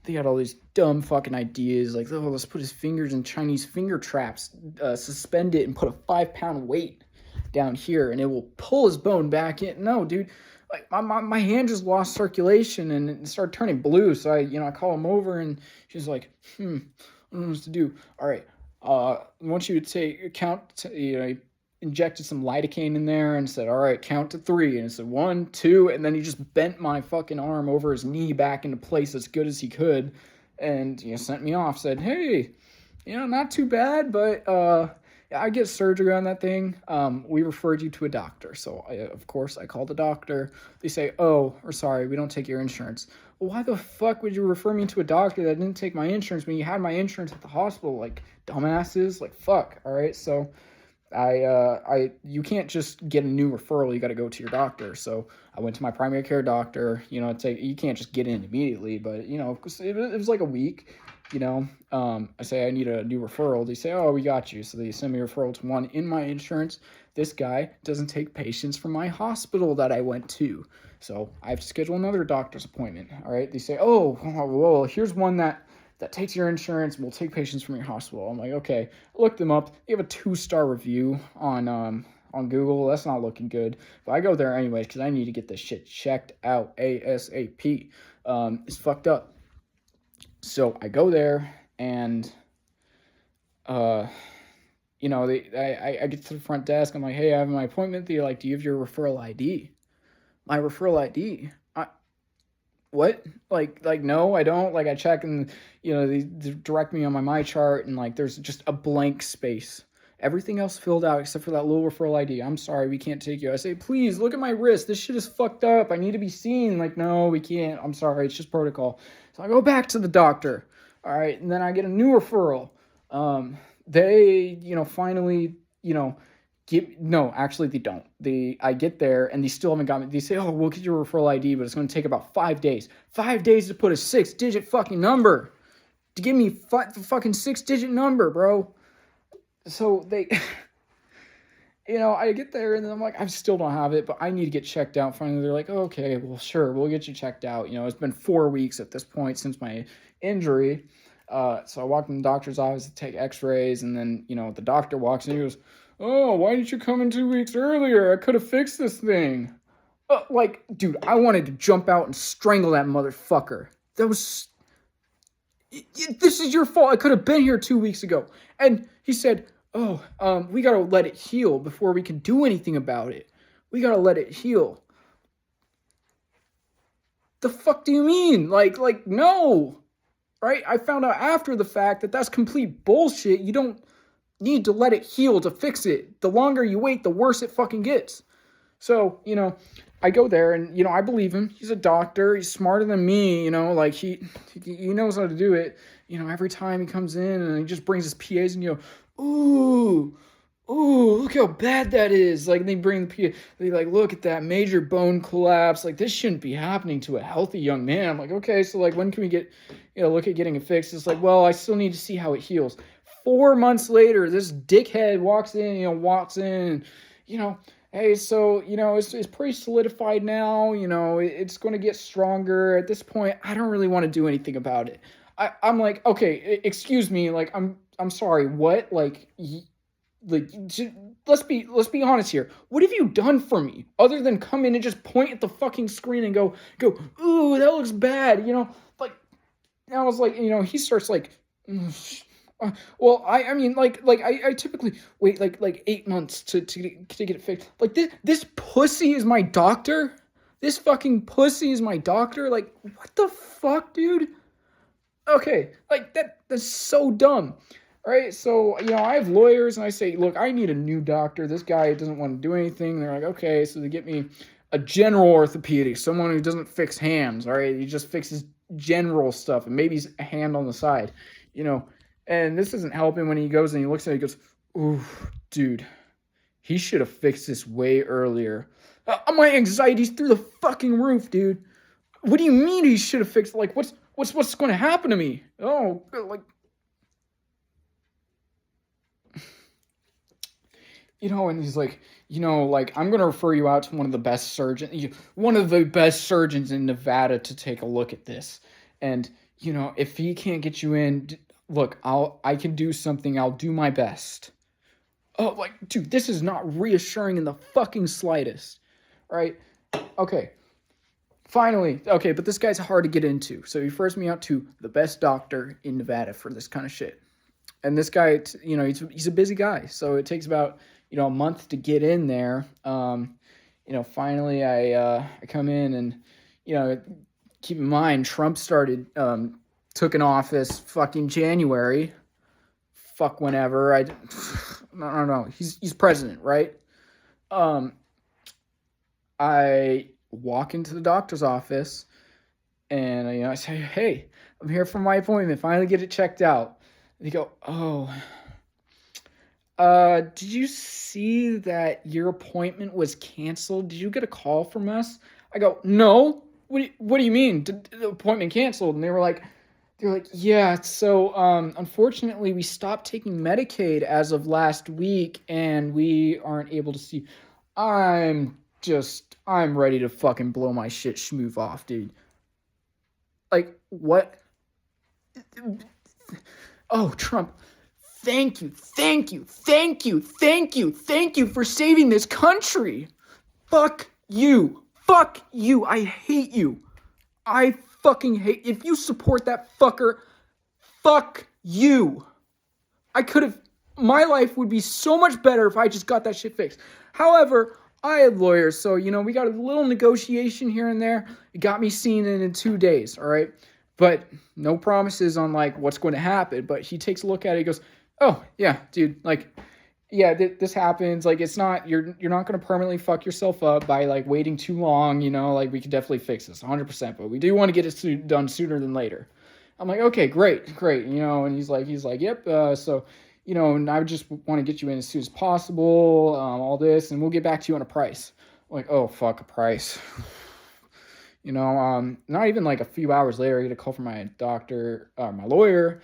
they had all these dumb fucking ideas, like, oh, let's put his fingers in Chinese finger traps, suspend it and put a 5-pound weight down here and it will pull his bone back in. No, dude, like my hand just lost circulation and it started turning blue. So I call him over and she's like, I don't know what to do. All right, I want you to count, injected some lidocaine in there and said, all right, count to 3. And it said 1, 2, and then he just bent my fucking arm over his knee back into place as good as he could. And, sent me off, said, hey, not too bad, but, I get surgery on that thing. We referred you to a doctor. So, of course, I called the doctor. They say, oh, or sorry, we don't take your insurance. Well, why the fuck would you refer me to a doctor that didn't take my insurance when you had my insurance at the hospital? Like, dumbasses? Like, fuck. All right, so you can't just get a new referral. You got to go to your doctor. So I went to my primary care doctor. You can't just get in immediately, but it was like a week. I say I need a new referral. They say, oh, we got you. So they send me a referral to one in my insurance. This guy doesn't take patients from my hospital that I went to. So I have to schedule another doctor's appointment. All right. They say, oh, well, here's one that takes your insurance and will take patients from your hospital. I'm like, okay. I looked them up. They have a 2-star review on Google. That's not looking good. But I go there anyways because I need to get this shit checked out ASAP. It's fucked up. So I go there and, I get to the front desk. I'm like, hey, I have my appointment. They're like, do you have your referral ID? My referral ID? what? Like no, I don't. Like I check and they direct me on my chart and like there's just a blank space. Everything else filled out except for that little referral ID. I'm sorry, we can't take you. I say, please look at my wrist. This shit is fucked up. I need to be seen. Like, no, we can't. I'm sorry, it's just protocol. So I go back to the doctor. All right, and then I get a new referral. They, finally, no, actually they don't. I get there and they still haven't got me. They say, oh, we'll get your referral ID, but it's going to take about 5 days. 5 days to put a 6-digit fucking number. To give me fucking 6-digit number, bro. So they, I get there and then I'm like, I still don't have it, but I need to get checked out. Finally, they're like, oh, okay, well, sure, we'll get you checked out. It's been 4 weeks at this point since my injury. So I walked in the doctor's office to take x-rays, and then, the doctor walks in and he goes, oh, why didn't you come in 2 weeks earlier? I could have fixed this thing. Dude, I wanted to jump out and strangle that motherfucker. This is your fault. I could have been here 2 weeks ago. And he said, oh, we gotta let it heal before we can do anything about it. We gotta let it heal. The fuck do you mean? Like, no. Right? I found out after the fact that that's complete bullshit. You don't need to let it heal to fix it. The longer you wait, the worse it fucking gets. So, I go there and, I believe him. He's a doctor. He's smarter than me, like he knows how to do it. Every time he comes in and he just brings his PAs and ooh, look how bad that is. Like, they bring the PA, they like, look at that major bone collapse. Like, this shouldn't be happening to a healthy young man. I'm like, okay, so like, when can we get, look at getting it fixed? It's like, well, I still need to see how it heals. 4 months later, this dickhead walks in, hey, so, it's pretty solidified now, it's going to get stronger. At this point, I don't really want to do anything about it. I'm like, okay, excuse me, like, I'm sorry, what? Like, let's be honest here. What have you done for me other than come in and just point at the fucking screen and go, ooh, that looks bad, like, I was like, he starts like, well, I mean, I typically wait like 8 months to get it fixed. Like, this pussy is my doctor. This fucking pussy is my doctor. Like, what the fuck, dude? Okay, like that's so dumb. All right, so I have lawyers and I say, look, I need a new doctor. This guy doesn't want to do anything. They're like, okay, so they get me a general orthopedic, someone who doesn't fix hands. All right, he just fixes general stuff and maybe a hand on the side, And this isn't helping when he goes and he looks at it, he goes, ooh, dude, he should have fixed this way earlier. My anxiety's through the fucking roof, dude. What do you mean he should have fixed? Like, what's going to happen to me? Oh, like, and he's like, like, I'm going to refer you out to one of the best surgeons in Nevada to take a look at this. And, if he can't get you in, look, I can do something. I'll do my best. Oh, like, dude, this is not reassuring in the fucking slightest. Right? Okay. Finally. Okay, but this guy's hard to get into. So he refers me out to the best doctor in Nevada for this kind of shit. And this guy, he's a busy guy. So it takes about, a month to get in there. Finally I come in and, keep in mind, Trump took an office fucking January. Fuck whenever. I don't know. He's president, right? I walk into the doctor's office and I say, hey, I'm here for my appointment. Finally get it checked out. And they go, oh, did you see that your appointment was canceled? Did you get a call from us? I go, no. What do you mean? Did the appointment canceled? And they were like, yeah, so unfortunately we stopped taking Medicaid as of last week and we aren't able to see. I'm ready to fucking blow my shit schmoof off, dude. Like, what? Oh, Trump, thank you for saving this country. Fuck you. I hate you. I fucking hate. If you support that fucker, fuck you. My life would be so much better if I just got that shit fixed. However, I had lawyers, so we got a little negotiation here and there. It got me seen in 2 days, all right? But no promises on like what's going to happen. But he takes a look at it, he goes, "Oh, yeah, dude, like yeah, this happens. Like it's not you're not going to permanently fuck yourself up by like waiting too long, like we could definitely fix this 100%, but we do want to get it done sooner than later." I'm like, "Okay, great, and he's like, "Yep, so and I just want to get you in as soon as possible, all this, and we'll get back to you on a price." I'm like, "Oh, fuck, a price." Not even like a few hours later, I get a call from my doctor, my lawyer.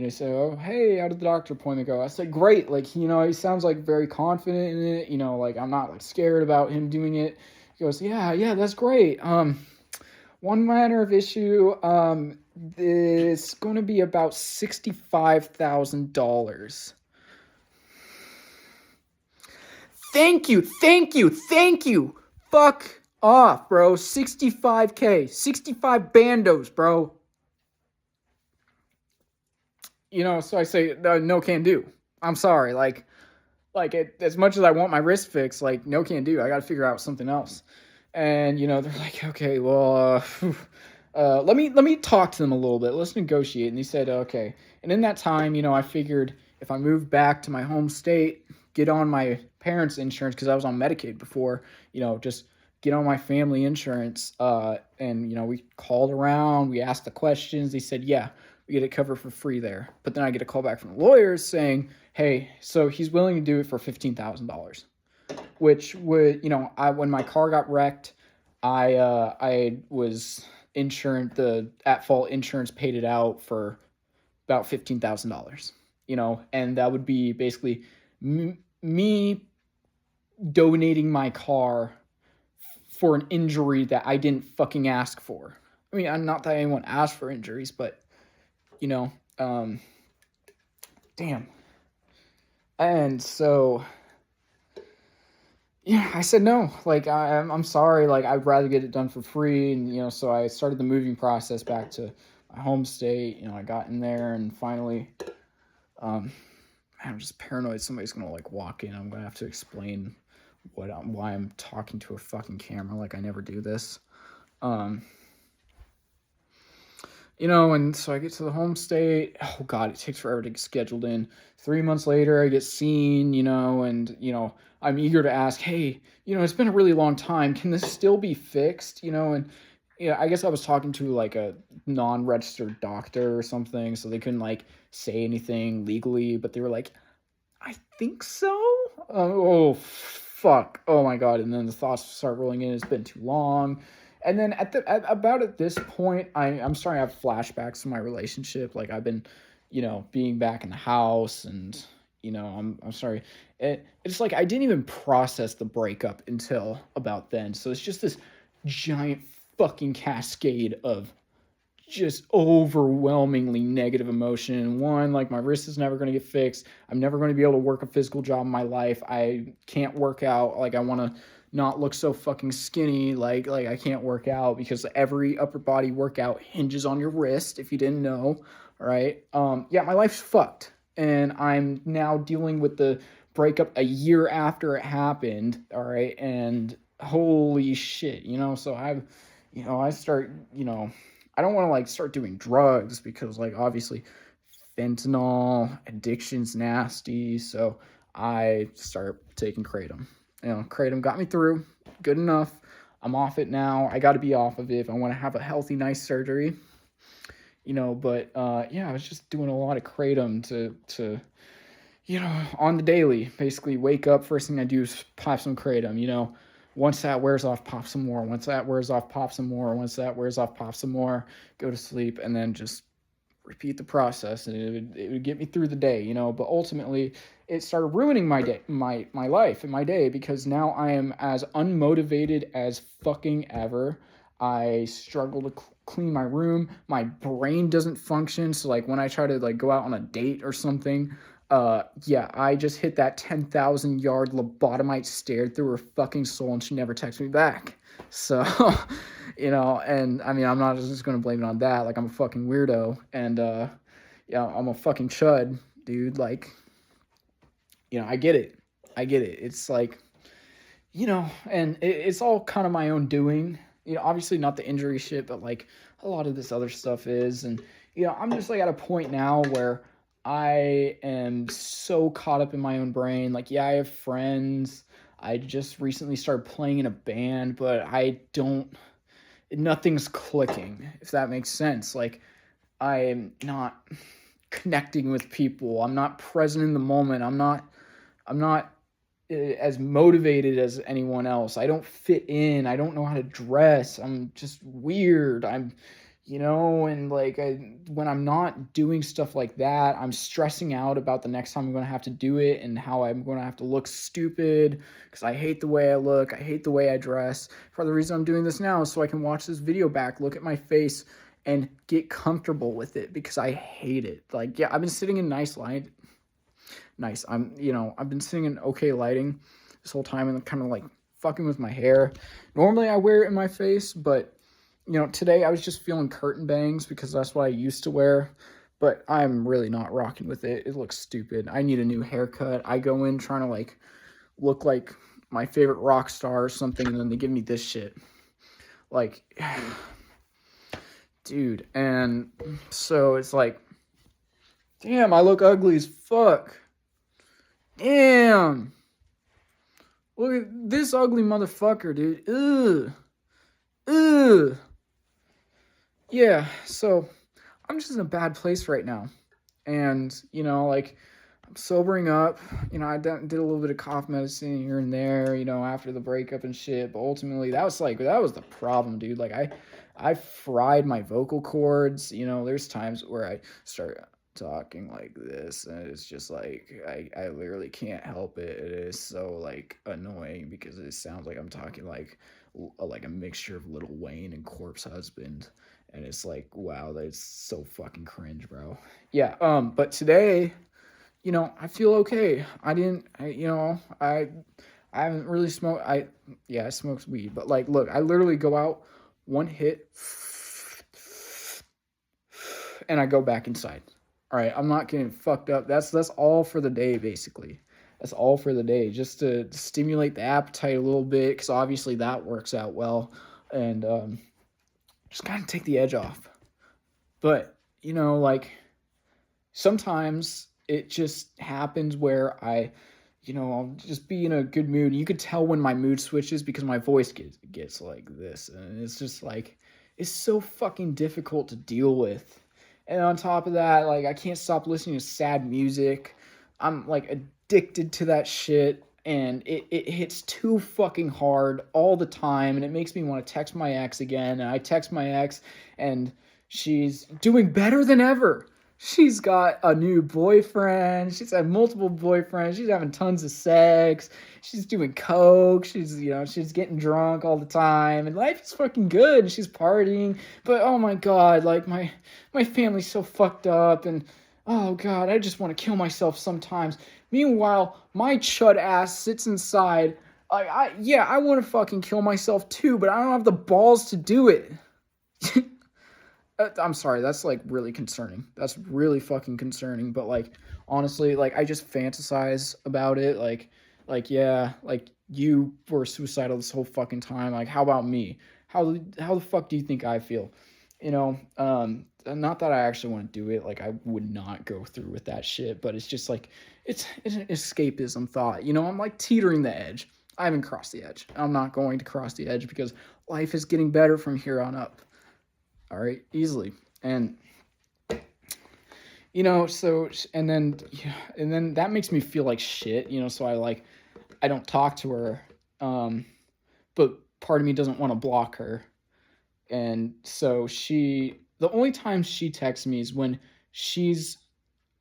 Say, "Oh, hey, how did the doctor appointment go?" I said, "Great." Like, he sounds like very confident in it. Like I'm not like scared about him doing it. He goes, "Yeah, that's great. One manner of issue. It's going to be about $65,000. Thank you. Fuck off, bro. 65K. 65 bandos, bro. So I say, no can do. I'm sorry. As much as I want my wrist fixed, like, no can do. I got to figure out something else. And, they're like, "Okay, well, let me talk to them a little bit. Let's negotiate." And he said, "Okay." And in that time, I figured if I moved back to my home state, get on my parents' insurance, because I was on Medicaid before, just get on my family insurance. And, we called around, we asked the questions. They said, "Yeah, we get it covered for free there." But then I get a call back from the lawyers saying, "Hey, so he's willing to do it for $15,000. Which would, when my car got wrecked, I was insurance, the at fault insurance paid it out for about $15,000, and that would be basically me donating my car for an injury that I didn't fucking ask for. I mean, I'm not that anyone asked for injuries, but, damn. And so, yeah, I said no. Like, I'm sorry. Like, I'd rather get it done for free. And, so I started the moving process back to my home state. I got in there and finally, I'm just paranoid somebody's going to, like, walk in. I'm going to have to explain why I'm talking to a fucking camera. Like, I never do this. And so I get to the home state. Oh, God, it takes forever to get scheduled in. 3 months later, I get seen, and, I'm eager to ask, "Hey, it's been a really long time. Can this still be fixed?" And, I guess I was talking to, like, a non-registered doctor or something, so they couldn't, like, say anything legally, but they were like, "I think so." Oh, fuck. Oh, my God. And then the thoughts start rolling in. It's been too long. And then at this point, I'm starting to have flashbacks to my relationship. Like, I've been, being back in the house, and, I'm sorry. It's like I didn't even process the breakup until about then. So it's just this giant fucking cascade of just overwhelmingly negative emotion. One, like, my wrist is never going to get fixed. I'm never going to be able to work a physical job in my life. I can't work out. Like, I want to not look so fucking skinny. Like I can't work out because every upper body workout hinges on your wrist, if you didn't know. All right. Yeah, my life's fucked. And I'm now dealing with the breakup a year after it happened. All right. And holy shit, so I start, I don't want to, like, start doing drugs because, like, obviously fentanyl addiction's nasty. So I start taking kratom. Kratom got me through good enough. I'm off it now. I got to be off of it if I want to have a healthy, nice surgery. But I was just doing a lot of kratom to on the daily. Basically, wake up, first thing I do is pop some kratom. Once that wears off, pop some more. Once that wears off, pop some more. Once that wears off, pop some more. Go to sleep, and then just repeat the process, and it would get me through the day. But ultimately, it started ruining my day, my life and my day, because now I am as unmotivated as fucking ever. I struggle to clean my room. My brain doesn't function. So, like, when I try to, like, go out on a date or something, I just hit that 10,000 yard lobotomite stare through her fucking soul, and she never texts me back. So, and I mean, I'm not just going to blame it on that. Like, I'm a fucking weirdo, and, I'm a fucking chud, dude. Like, I get it. It's like, and it's all kind of my own doing. Obviously not the injury shit, but like a lot of this other stuff is. And, I'm just like at a point now where I am so caught up in my own brain. Like, yeah, I have friends. I just recently started playing in a band, but nothing's clicking, if that makes sense. Like, I am not connecting with people. I'm not present in the moment. I'm not as motivated as anyone else. I don't fit in. I don't know how to dress. I'm just weird. And like when I'm not doing stuff like that, I'm stressing out about the next time I'm going to have to do it and how I'm going to have to look stupid because I hate the way I look. I hate the way I dress. For the reason I'm doing this now is so I can watch this video back, look at my face, and get comfortable with it because I hate it. Like, yeah, I've been sitting in nice light. Nice. I've been sitting in okay lighting this whole time and kind of like fucking with my hair. Normally I wear it in my face, but today I was just feeling curtain bangs because that's what I used to wear, but I'm really not rocking with it. It looks stupid. I need a new haircut. I go in trying to like look like my favorite rock star or something, and then they give me this shit. Like, dude. And so it's like, damn, I look ugly as fuck. Damn. Look at this ugly motherfucker, dude. Ugh. Ugh. Yeah, so I'm just in a bad place right now. And, like, I'm sobering up. I did a little bit of cough medicine here and there, after the breakup and shit. But ultimately, that was the problem, dude. Like, I fried my vocal cords. There's times where I start talking like this, and it's just like, I literally can't help it. It is so, like, annoying because it sounds like I'm talking like a mixture of Lil Wayne and Corpse Husband. And it's like, wow, that's so fucking cringe, bro. Yeah, but today, I feel okay. I haven't really smoked. I smoked weed, but like, look, I literally go out, one hit, and I go back inside. All right, I'm not getting fucked up. That's all for the day, basically. That's all for the day, just to stimulate the appetite a little bit, because obviously that works out well, and just kind of take the edge off. But, like, sometimes it just happens where I'll just be in a good mood. You could tell when my mood switches because my voice gets like this. And it's just like, it's so fucking difficult to deal with. And on top of that, like, I can't stop listening to sad music. I'm like addicted to that shit. And it hits too fucking hard all the time, and it makes me want to text my ex again. And I text my ex, and she's doing better than ever. She's got a new boyfriend. She's had multiple boyfriends. She's having tons of sex. She's doing coke. She's getting drunk all the time, and life is fucking good. She's partying, but oh my god, like my family's so fucked up, and oh god, I just want to kill myself sometimes. Meanwhile, my chud ass sits inside. I want to fucking kill myself too, but I don't have the balls to do it. I'm sorry, that's like really concerning. That's really fucking concerning. But like, honestly, like I just fantasize about it. Yeah, like you were suicidal this whole fucking time. Like, how about me? How the fuck do you think I feel? Not that I actually want to do it. Like, I would not go through with that shit, but it's just like, it's an escapism thought. I'm like teetering the edge. I haven't crossed the edge. I'm not going to cross the edge because life is getting better from here on up. All right, easily. And, and then that makes me feel like shit, so I don't talk to her. But part of me doesn't want to block her. And so the only time she texts me is when she's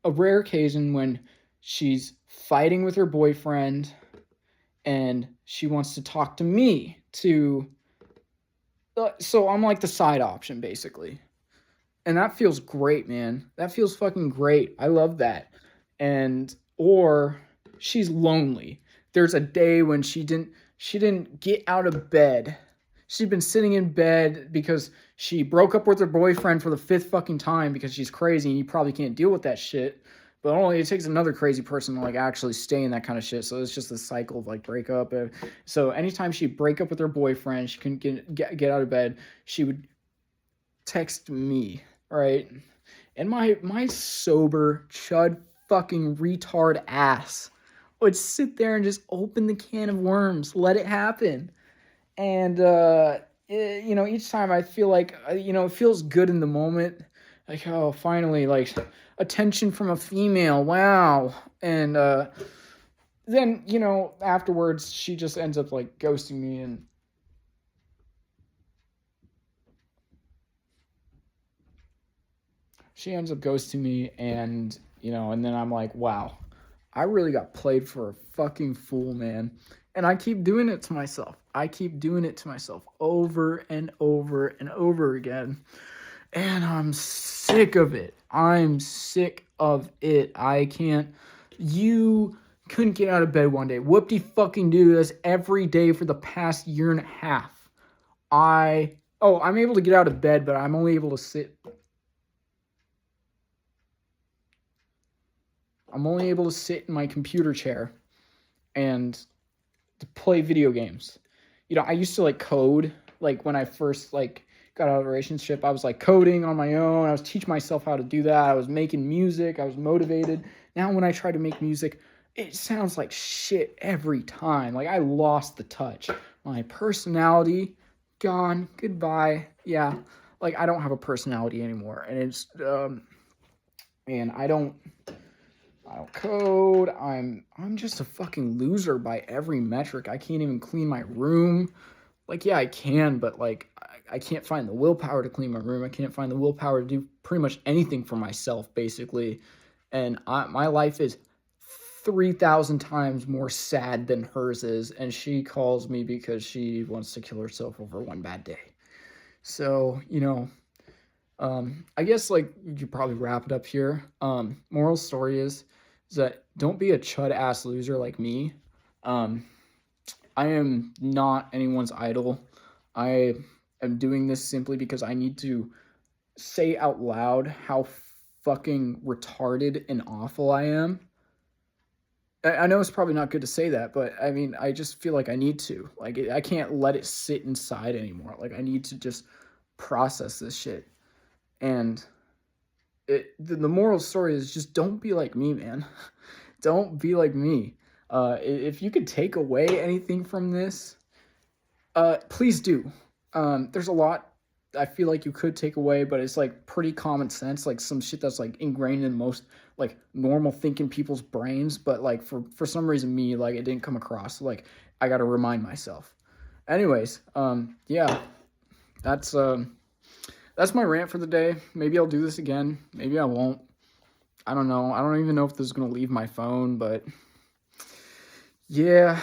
a rare occasion when she's fighting with her boyfriend and she wants to talk to me so I'm like the side option basically. And that feels great, man. That feels fucking great. I love that. Or she's lonely. There's a day when she didn't get out of bed. She'd been sitting in bed because she broke up with her boyfriend for the 5th fucking time because she's crazy and you probably can't deal with that shit. But only it takes another crazy person to like actually stay in that kind of shit. So it's just a cycle of like breakup. So anytime she'd break up with her boyfriend, she couldn't get out of bed, she would text me, right? And my sober chud fucking retard ass would sit there and just open the can of worms, let it happen. And each time I feel like it feels good in the moment, like, oh, finally, like, attention from a female, wow. And then afterwards she just ends up like ghosting me, and and then I'm like, wow, I really got played for a fucking fool, man. And I keep doing it to myself. I keep doing it to myself over and over and over again. And I'm sick of it. I'm sick of it. I can't. You couldn't get out of bed one day. Whoop-de fucking do this every day for the past year and a half. I'm able to get out of bed, but I'm only able to sit. I'm only able to sit in my computer chair and to play video games. I used to like code. Like when I first like got out of a relationship, I was like coding on my own. I was teaching myself how to do that. I was making music. I was motivated. Now when I try to make music, it sounds like shit every time. Like I lost the touch. My personality gone. Goodbye. Yeah. Like I don't have a personality anymore. And it's and I don't code. I'm just a fucking loser by every metric. I can't even clean my room. Like, yeah, I can, but like I can't find the willpower to clean my room. I can't find the willpower to do pretty much anything for myself, basically. And my life is 3,000 times more sad than hers is, and she calls me because she wants to kill herself over one bad day. So, I guess like you could probably wrap it up here. Moral story is that don't be a chud ass loser like me. I am not anyone's idol. I am doing this simply because I need to say out loud how fucking retarded and awful I am. I know it's probably not good to say that, but I mean, I just feel like I need to. Like, I can't let it sit inside anymore. Like, I need to just process this shit. And the moral story is just don't be like me, man. Don't be like me. If you could take away anything from this, please do. There's a lot I feel like you could take away, but it's like pretty common sense, like some shit that's like ingrained in most like normal thinking people's brains, but like for some reason me, like it didn't come across. Like I got to remind myself. Anyways, yeah, that's my rant for the day. Maybe I'll do this again. Maybe I won't. I don't know. I don't even know if this is gonna leave my phone, but yeah.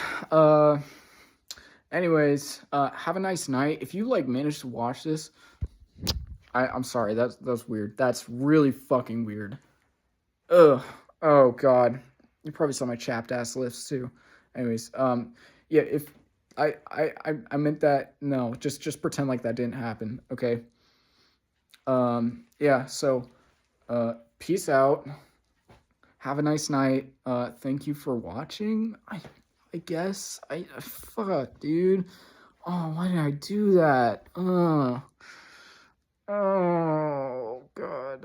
Anyways, have a nice night. If you like managed to watch this, I'm sorry. That's weird. That's really fucking weird. Ugh. Oh god. You probably saw my chapped ass lips too. Anyways, yeah. If I meant that. No, just pretend like that didn't happen. Okay. Yeah. So, peace out. Have a nice night. Thank you for watching. I guess. Fuck, dude. Oh, why did I do that? Oh god.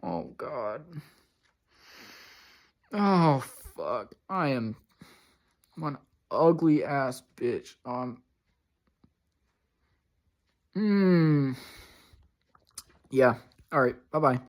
Oh god. Oh fuck. I'm an ugly ass bitch. Yeah. All right. Bye-bye.